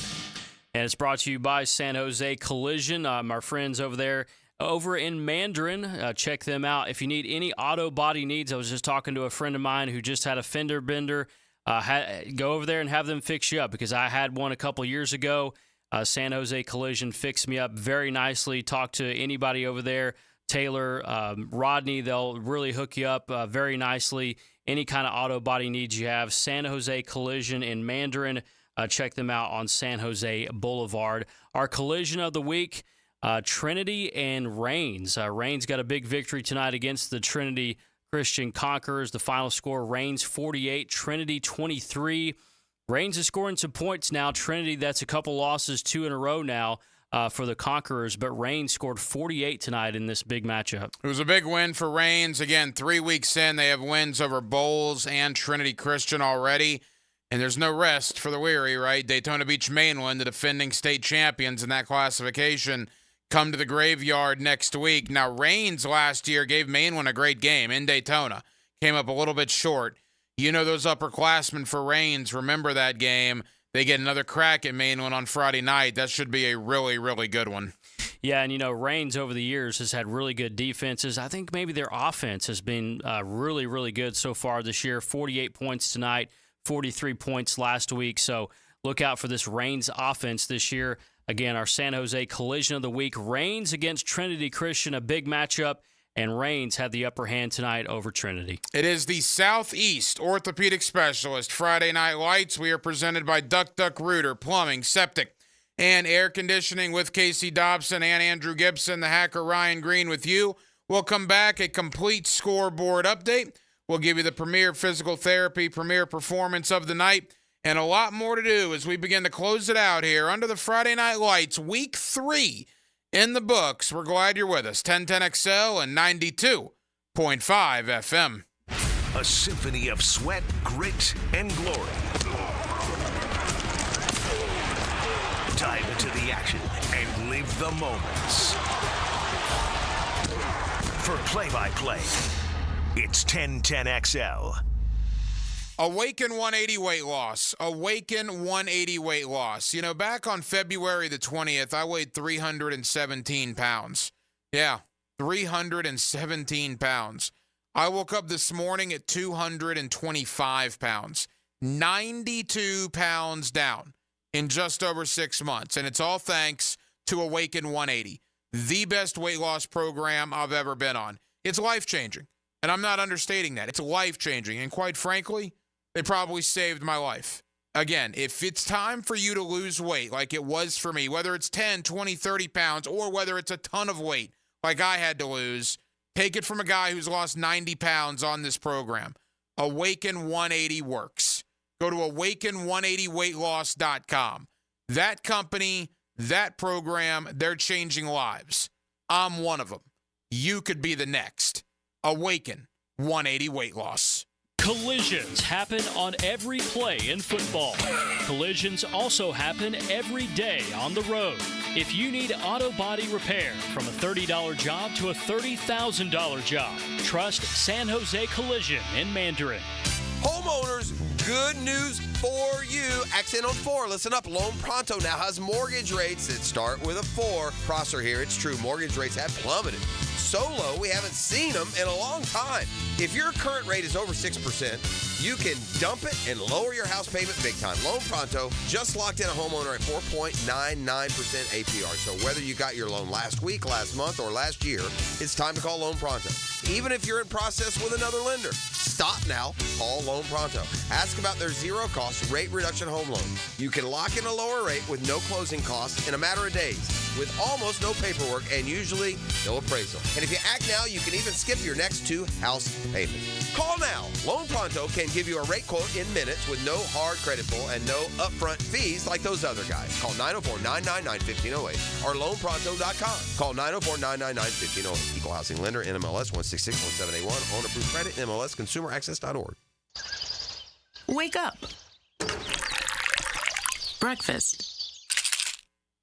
And it's brought to you by San Jose Collision. Our friends over there over in Mandarin. Check them out. If you need any auto body needs, I was just talking to a friend of mine who just had a fender bender. Go over there and have them fix you up, because I had one a couple years ago. San Jose Collision fixed me up very nicely. Talk to anybody over there. Taylor, Rodney, they'll really hook you up very nicely. Any kind of auto body needs you have. San Jose Collision in Mandarin. Check them out on San Jose Boulevard. Our collision of the week, Trinity and Reigns. Reigns got a big victory tonight against the Trinity Christian Conquerors. The final score, Reigns 48, Trinity 23. Reigns is scoring some points now. Trinity, that's a couple losses, 2 in a row now for the Conquerors, but Reigns scored 48 tonight in this big matchup. It was a big win for Reigns. Again, 3 weeks in, they have wins over Bowles and Trinity Christian already. And there's no rest for the weary, right? Daytona Beach Mainland, the defending state champions in that classification, come to the graveyard next week. Now, Reigns last year gave Mainland a great game in Daytona. Came up a little bit short. You know those upperclassmen for Reigns remember that game. They get another crack at Mainland on Friday night. That should be a really, really good one. Yeah, and, Reigns over the years has had really good defenses. I think maybe their offense has been really, really good so far this year. 48 points tonight. 43 points last week, so look out for this Reigns offense this year. Again, our San Jose Collision of the Week, Reigns against Trinity Christian, a big matchup, and Reigns had the upper hand tonight over Trinity. It is the Southeast Orthopedic Specialist Friday Night Lights. We are presented by Duck Duck Rooter, Plumbing, Septic, and Air Conditioning with Casey Dobson and Andrew Gibson. The hacker Ryan Green with you. We'll come back, a complete scoreboard update. We'll give you the premier physical therapy, premier performance of the night, and a lot more to do as we begin to close it out here under the Friday Night Lights. Week 3 in the books. We're glad you're with us. 1010XL and 92.5 FM. A symphony of sweat, grit, and glory. Dive into the action and live the moments. For play-by-play, it's 1010XL. Awaken 180 weight loss. Awaken 180 weight loss. Back on February the 20th, I weighed 317 pounds. Yeah, 317 pounds. I woke up this morning at 225 pounds. 92 pounds down in just over 6 months. And it's all thanks to Awaken 180, the best weight loss program I've ever been on. It's life-changing. And I'm not understating that. It's life-changing. And quite frankly, they probably saved my life. Again, if it's time for you to lose weight like it was for me, whether it's 10, 20, 30 pounds, or whether it's a ton of weight like I had to lose, take it from a guy who's lost 90 pounds on this program. Awaken 180 works. Go to awaken180weightloss.com. That company, that program, they're changing lives. I'm one of them. You could be the next. Awaken 180 weight loss. Collisions happen on every play in football. Collisions also happen every day on the road. If you need auto body repair, from a $30 job to a $30,000 job, trust San Jose Collision in Mandarin. Homeowners, good news for you. Accent on 4. Listen up. Loan Pronto now has mortgage rates that start with a 4. Prosser here. It's true. Mortgage rates have plummeted. So low, we haven't seen them in a long time. If your current rate is over 6%, you can dump it and lower your house payment big time. Loan Pronto just locked in a homeowner at 4.99% APR. So whether you got your loan last week, last month, or last year, it's time to call Loan Pronto. Even if you're in process with another lender, stop now. Call Loan Pronto. Ask about their zero-cost rate reduction home loan. You can lock in a lower rate with no closing costs in a matter of days. with almost no paperwork and usually no appraisal. And if you act now, you can even skip your next 2 house payments. Call now. Loan Pronto can give you a rate quote in minutes with no hard credit pull and no upfront fees like those other guys. Call 904-999-1508 or loanpronto.com. Call 904-999-1508. Equal housing lender, NMLS 1661781. Owner approved credit, NMLS consumeraccess.org. Wake up. Breakfast.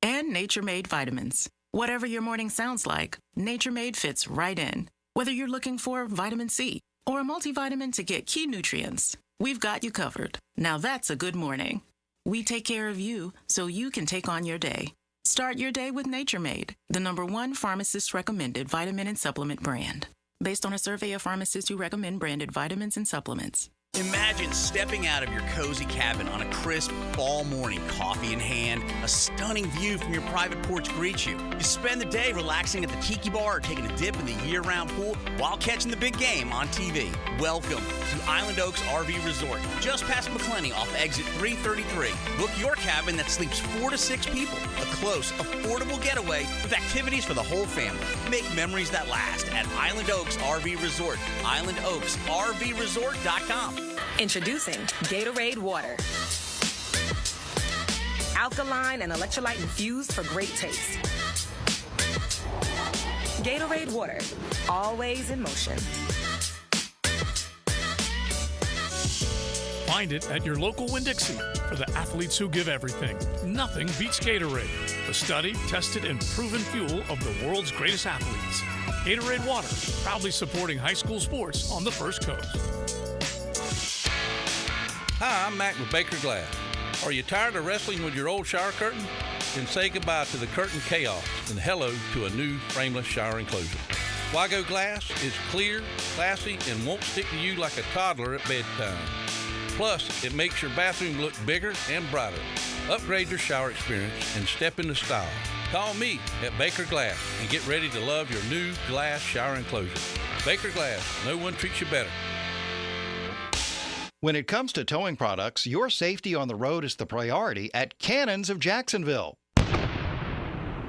And Nature Made vitamins. Whatever your morning sounds like, Nature Made fits right in. Whether you're looking for vitamin C or a multivitamin to get key nutrients, we've got you covered. Now that's a good morning. We take care of you so you can take on your day. Start your day with Nature Made, the #1 pharmacist-recommended vitamin and supplement brand. Based on a survey of pharmacists who recommend branded vitamins and supplements. Imagine stepping out of your cozy cabin on a crisp fall morning, coffee in hand, a stunning view from your private porch greets you. You spend the day relaxing at the tiki bar or taking a dip in the year-round pool while catching the big game on TV. Welcome to Island Oaks RV Resort, just past McClenny off exit 333. Book your cabin that sleeps 4 to 6 people. A close, affordable getaway with activities for the whole family. Make memories that last at Island Oaks RV Resort, islandoaksrvresort.com. Introducing Gatorade Water. Alkaline and electrolyte infused for great taste. Gatorade Water, always in motion. Find it at your local Winn-Dixie for the athletes who give everything. Nothing beats Gatorade, the studied, tested, and proven fuel of the world's greatest athletes. Gatorade Water, proudly supporting high school sports on the First Coast. Hi, I'm Mac with Baker Glass. Are you tired of wrestling with your old shower curtain? Then say goodbye to the curtain chaos and hello to a new frameless shower enclosure. Wago Glass is clear, classy, and won't stick to you like a toddler at bedtime. Plus, it makes your bathroom look bigger and brighter. Upgrade your shower experience and step into style. Call me at Baker Glass and get ready to love your new glass shower enclosure. Baker Glass, no one treats you better. When it comes to towing products, your safety on the road is the priority at Cannons of Jacksonville.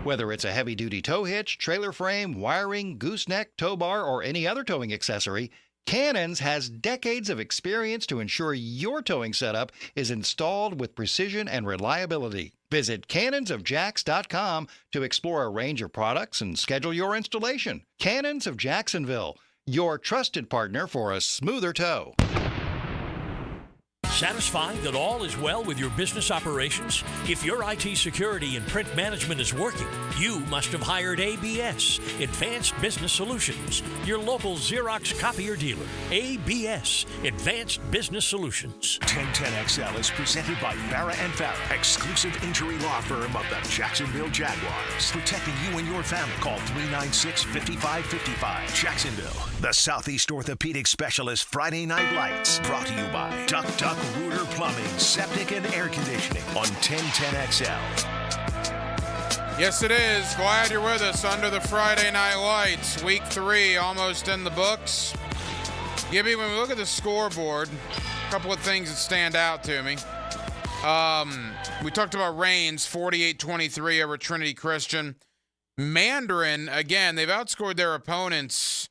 Whether it's a heavy-duty tow hitch, trailer frame, wiring, gooseneck, tow bar, or any other towing accessory, Cannons has decades of experience to ensure your towing setup is installed with precision and reliability. Visit cannonsofjacks.com to explore a range of products and schedule your installation. Cannons of Jacksonville, your trusted partner for a smoother tow. Satisfied that all is well with your business operations? If your IT security and print management is working, you must have hired ABS, Advanced Business Solutions, your local Xerox copier dealer. ABS, Advanced Business Solutions. 1010XL is presented by Farah & Farah, exclusive injury law firm of the Jacksonville Jaguars. Protecting you and your family. Call 396-5555. Jacksonville, the Southeast Orthopedic Specialist Friday Night Lights. Brought to you by Duck Rooter Plumbing, Septic and Air Conditioning on 1010XL. Yes, it is. Glad you're with us under the Friday Night Lights. Week 3 almost in the books. Gibby, when we look at the scoreboard, a couple of things that stand out to me. We talked about Reigns, 48-23 over Trinity Christian. Mandarin, again, they've outscored their opponents.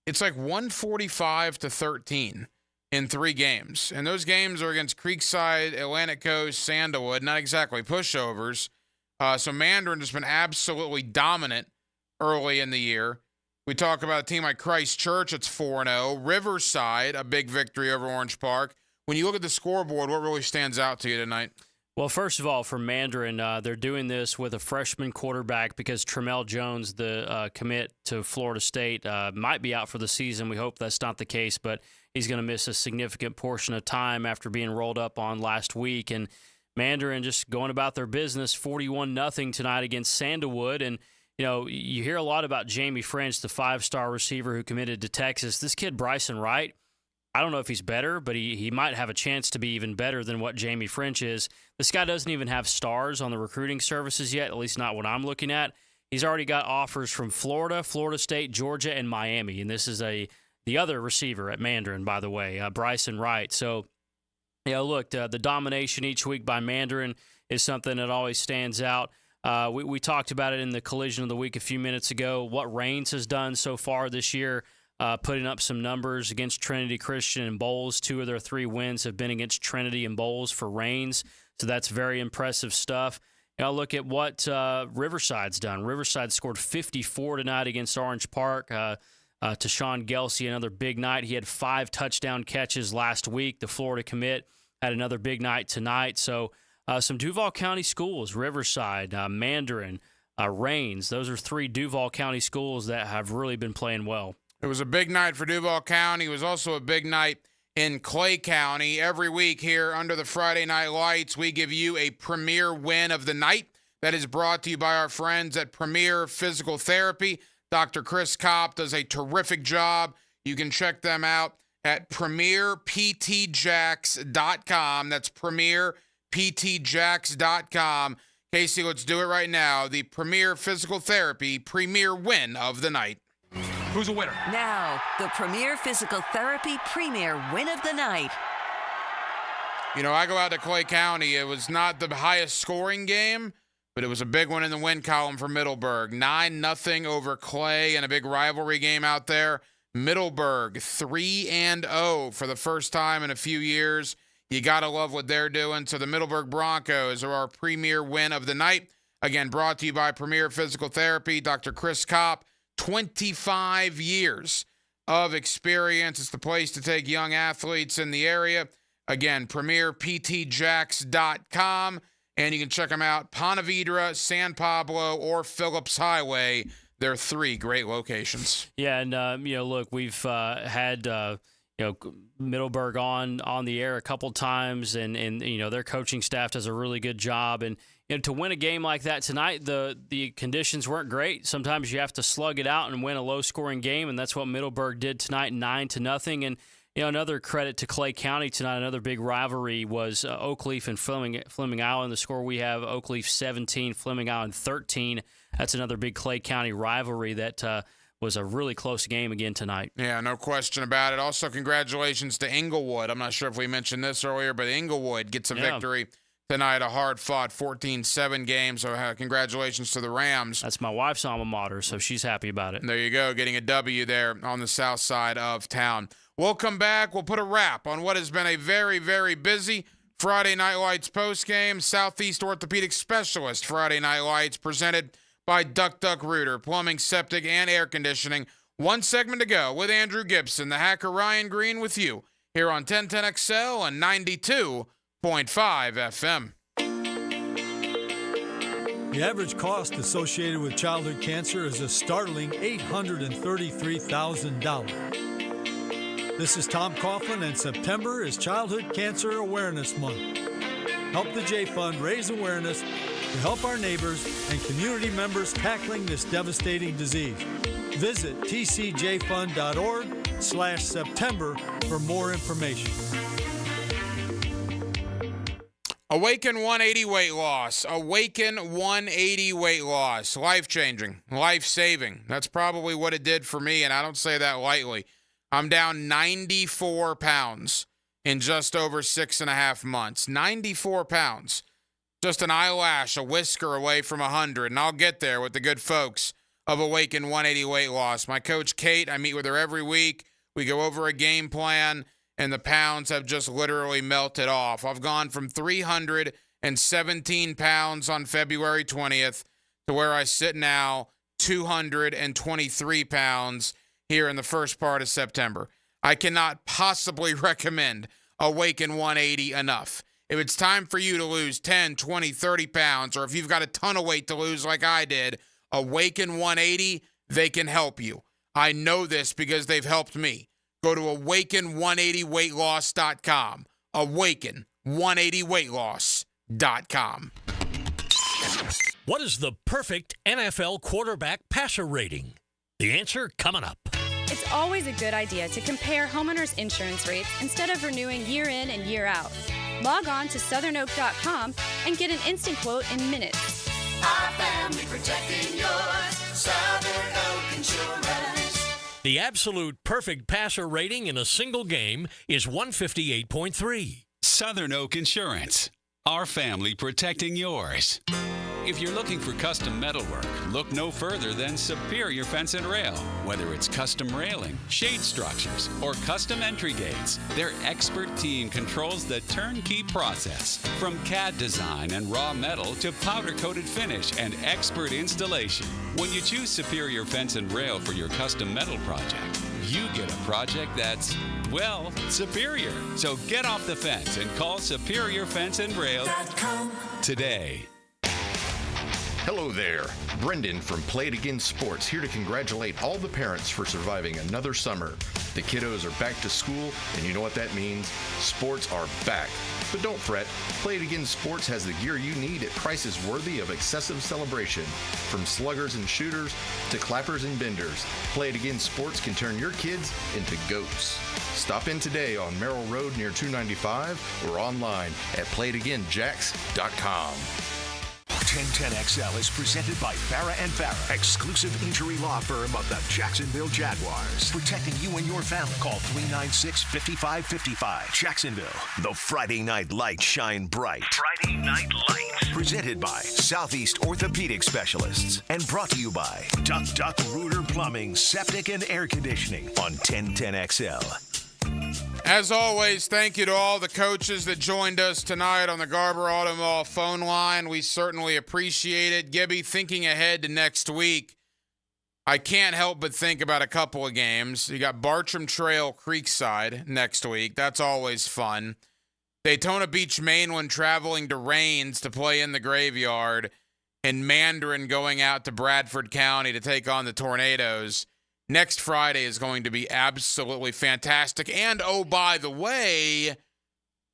It's like 145-13. In 3 games. And those games are against Creekside, Atlantic Coast, Sandalwood, not exactly pushovers. So Mandarin has been absolutely dominant early in the year. We talk about a team like Christ Church, it's 4-0. Riverside, a big victory over Orange Park. When you look at the scoreboard, what really stands out to you tonight? Well, first of all, for Mandarin, they're doing this with a freshman quarterback because Tramel Jones, the commit to Florida State, might be out for the season. We hope that's not the case, but he's going to miss a significant portion of time after being rolled up on last week. And Mandarin just going about their business, 41-0 tonight against Sandalwood. And, you know, you hear a lot about Jamie French, the 5-star receiver who committed to Texas. This kid, Bryson Wright, I don't know if he's better, but he might have a chance to be even better than what Jamie French is. This guy doesn't even have stars on the recruiting services yet, at least not what I'm looking at. He's already got offers from Florida, Florida State, Georgia, and Miami. And this is the other receiver at Mandarin, by the way, Bryson Wright. So, look, the domination each week by Mandarin is something that always stands out. We talked about it in the collision of the week a few minutes ago, what Raines has done so far this year, putting up some numbers against Trinity Christian and Bowles. 2 of their 3 wins have been against Trinity and Bowles for Raines, so that's very impressive stuff. Look at what Riverside's done. Riverside scored 54 tonight against Orange Park. To Sean Gelsey, another big night. He had 5 touchdown catches last week. The Florida commit had another big night tonight. So some Duval County schools, Riverside, Mandarin, Raines, those are 3 Duval County schools that have really been playing well. It was a big night for Duval County. It was also a big night in Clay County. Every week here under the Friday Night Lights, we give you a premier win of the night that is brought to you by our friends at Premier Physical Therapy. Dr. Chris Kopp does a terrific job. You can check them out at premierptjacks.com. That's premierptjacks.com. Casey, let's do it right now. The Premier Physical Therapy premier win of the night. Who's a winner? Now, the Premier Physical Therapy premier win of the night. I go out to Clay County. It was not the highest scoring game, but it was a big one in the win column for Middleburg. 9-0 over Clay in a big rivalry game out there. Middleburg 3-0 for the first time in a few years. You got to love what they're doing. So the Middleburg Broncos are our premier win of the night. Again, brought to you by Premier Physical Therapy. Dr. Chris Kopp, 25 years of experience. It's the place to take young athletes in the area. Again, premierptjacks.com. And you can check them out, Ponte Vedra, San Pablo, or Phillips Highway. They're 3 great locations. Yeah, and, look, we've had, Middleburg on the air a couple times, and their coaching staff does a really good job. And, to win a game like that tonight, the conditions weren't great. Sometimes you have to slug it out and win a low-scoring game, and that's what Middleburg did tonight, 9-0. And, another credit to Clay County tonight. Another big rivalry was Oakleaf and Fleming Island. The score we have, Oakleaf 17, Fleming Island 13. That's another big Clay County rivalry that was a really close game again tonight. Yeah, no question about it. Also, congratulations to Inglewood. I'm not sure if we mentioned this earlier, but Inglewood gets a victory tonight, a hard-fought 14-7 game. So congratulations to the Rams. That's my wife's alma mater, so she's happy about it. There you go, getting a W there on the south side of town. We'll come back. We'll put a wrap on what has been a very, very busy Friday Night Lights postgame. Southeast Orthopedic Specialist Friday Night Lights presented by Duck Duck Rooter, Plumbing, Septic, and Air Conditioning. 1 segment to go with Andrew Gibson, the hacker Ryan Green with you here on 1010XL and 92.5 FM. The average cost associated with childhood cancer is a startling $833,000. This is Tom Coughlin, and September is Childhood Cancer Awareness Month. Help the J Fund raise awareness to help our neighbors and community members tackling this devastating disease. Visit tcjfund.org/September for more information. Awaken 180 weight loss. Awaken 180 weight loss. Life-changing. Life-saving. That's probably what it did for me, and I don't say that lightly. I'm down 94 pounds in just over 6.5 months. 94 pounds. Just an eyelash, a whisker away from 100, and I'll get there with the good folks of Awaken 180 Weight Loss. My coach, Kate, I meet with her every week. We go over a game plan, and the pounds have just literally melted off. I've gone from 317 pounds on February 20th to where I sit now, 223 pounds here in the first part of September. I cannot possibly recommend Awaken 180 enough. If it's time for you to lose 10, 20, 30 pounds, or if you've got a ton of weight to lose like I did, Awaken 180, they can help you. I know this because they've helped me. Go to awaken180weightloss.com. Awaken180weightloss.com. What is the perfect NFL quarterback passer rating? The answer coming up. It's always a good idea to compare homeowners' insurance rates instead of renewing year in and year out. Log on to southernoak.com and get an instant quote in minutes. Our family protecting yours. Southern Oak Insurance. The absolute perfect passer rating in a single game is 158.3. Southern Oak Insurance. Our family protecting yours. If you're looking for custom metalwork, look no further than Superior Fence and Rail. Whether it's custom railing, shade structures, or custom entry gates, their expert team controls the turnkey process. From CAD design and raw metal to powder-coated finish and expert installation. When you choose Superior Fence and Rail for your custom metal project, you get a project that's, well, superior. So get off the fence and call Superior Fence and Rail today. Hello there. Brendan from Play It Again Sports here to congratulate all the parents for surviving another summer. The kiddos are back to school, and you know what that means? Sports are back. But don't fret. Play It Again Sports has the gear you need at prices worthy of excessive celebration. From sluggers and shooters to clappers and benders, Play It Again Sports can turn your kids into goats. Stop in today on Merrill Road near 295 or online at playitagainjacks.com. 1010XL is presented by Farah & Farah, exclusive injury law firm of the Jacksonville Jaguars. Protecting you and your family. Call 396-5555. Jacksonville, the Friday night lights shine bright. Friday night lights. Presented by Southeast Orthopedic Specialists and brought to you by Duck Duck Rooter Plumbing, Septic and Air Conditioning on 1010XL. As always, thank you to all the coaches that joined us tonight on the Garber Auto Mall phone line. We certainly appreciate it. Gibby, thinking ahead to next week, I can't help but think about a couple of games. You got Bartram Trail Creekside next week. That's always fun. Daytona Beach, Maine, when traveling to Rains to play in the Graveyard, and Mandarin going out to Bradford County to take on the Tornadoes. Next Friday is going to be absolutely fantastic. And, oh, by the way,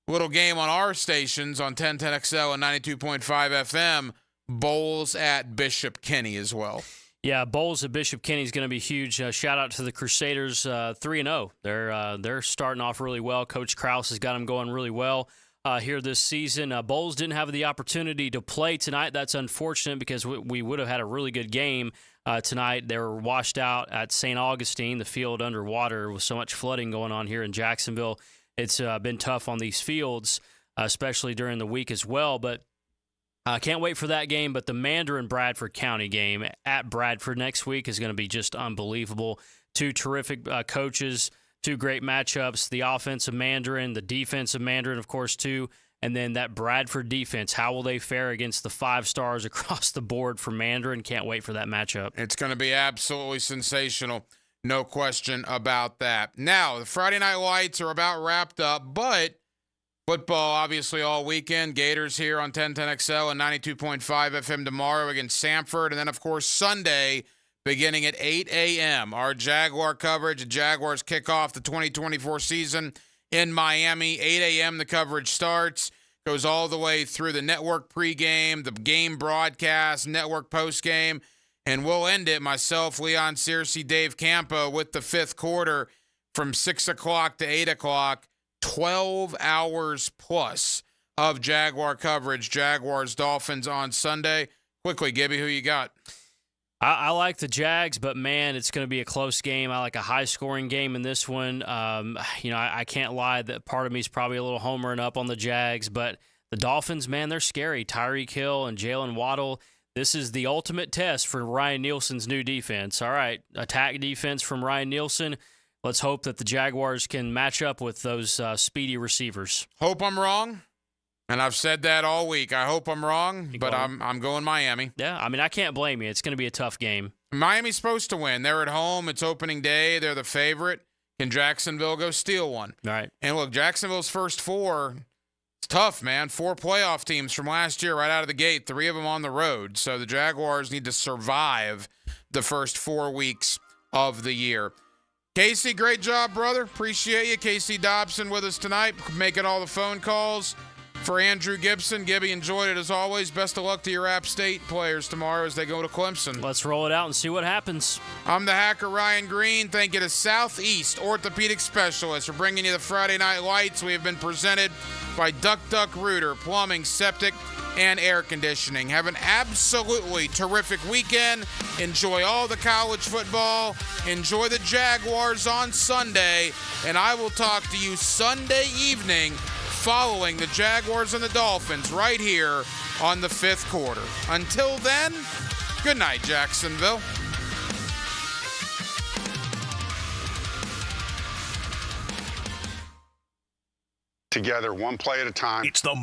little game on our stations on 1010XL and 92.5 FM, Bowls at Bishop Kenny as well. Yeah, Bowls at Bishop Kenny is going to be huge. Shout out to the Crusaders, 3-0. They're starting off really well. Coach Krause has got them going really well here this season. Bowls didn't have the opportunity to play tonight. That's unfortunate because we would have had a really good game tonight. They were washed out at St. Augustine, the field underwater with so much flooding going on here in Jacksonville. It's been tough on these fields, especially during the week as well. But I can't wait for that game. But the Mandarin Bradford County game at Bradford next week is going to be just unbelievable. Two terrific coaches, two great matchups, the offensive Mandarin, the defensive Mandarin, of course, too. And then that Bradford defense, how will they fare against the 5 stars across the board for Mandarin? Can't wait for that matchup. It's going to be absolutely sensational. No question about that. Now, the Friday Night Lights are about wrapped up, but football obviously all weekend. Gators here on 1010XL and 92.5 FM tomorrow against Samford. And then, of course, Sunday beginning at 8 a.m., our Jaguar coverage. The Jaguars kick off the 2024 season in Miami. 8 a.m. the coverage starts, goes all the way through the network pregame, the game broadcast, network postgame, and we'll end it, myself, Leon Searcy, Dave Campo, with the 5th quarter from 6 o'clock to 8 o'clock, 12 hours plus of Jaguar coverage. Jaguars, Dolphins on Sunday. Quickly, Gibby, who you got? I like the Jags, but, man, it's going to be a close game. I like a high-scoring game in this one. I can't lie that part of me is probably a little homering up on the Jags, but the Dolphins, man, they're scary. Tyreek Hill and Jalen Waddle, this is the ultimate test for Ryan Nielsen's new defense. All right, attack defense from Ryan Nielsen. Let's hope that the Jaguars can match up with those speedy receivers. Hope I'm wrong. And I've said that all week. I hope I'm wrong, but I'm going Miami. Yeah, I mean, I can't blame you. It's going to be a tough game. Miami's supposed to win. They're at home. It's opening day. They're the favorite. Can Jacksonville go steal one? All right. And look, Jacksonville's first 4, it's tough, man. 4 playoff teams from last year right out of the gate, 3 of them on the road. So the Jaguars need to survive the first 4 weeks of the year. Casey, great job, brother. Appreciate you. Casey Dobson with us tonight, making all the phone calls. For Andrew Gibson, Gibby, enjoyed it as always. Best of luck to your App State players tomorrow as they go to Clemson. Let's roll it out and see what happens. I'm the hacker, Ryan Green. Thank you to Southeast Orthopedic Specialists for bringing you the Friday Night Lights. We have been presented by Duck Duck Rooter, Plumbing, Septic, and Air Conditioning. Have an absolutely terrific weekend. Enjoy all the college football. Enjoy the Jaguars on Sunday. And I will talk to you Sunday evening following the Jaguars and the Dolphins right here on the 5th quarter. Until then, good night, Jacksonville. Together, one play at a time. It's the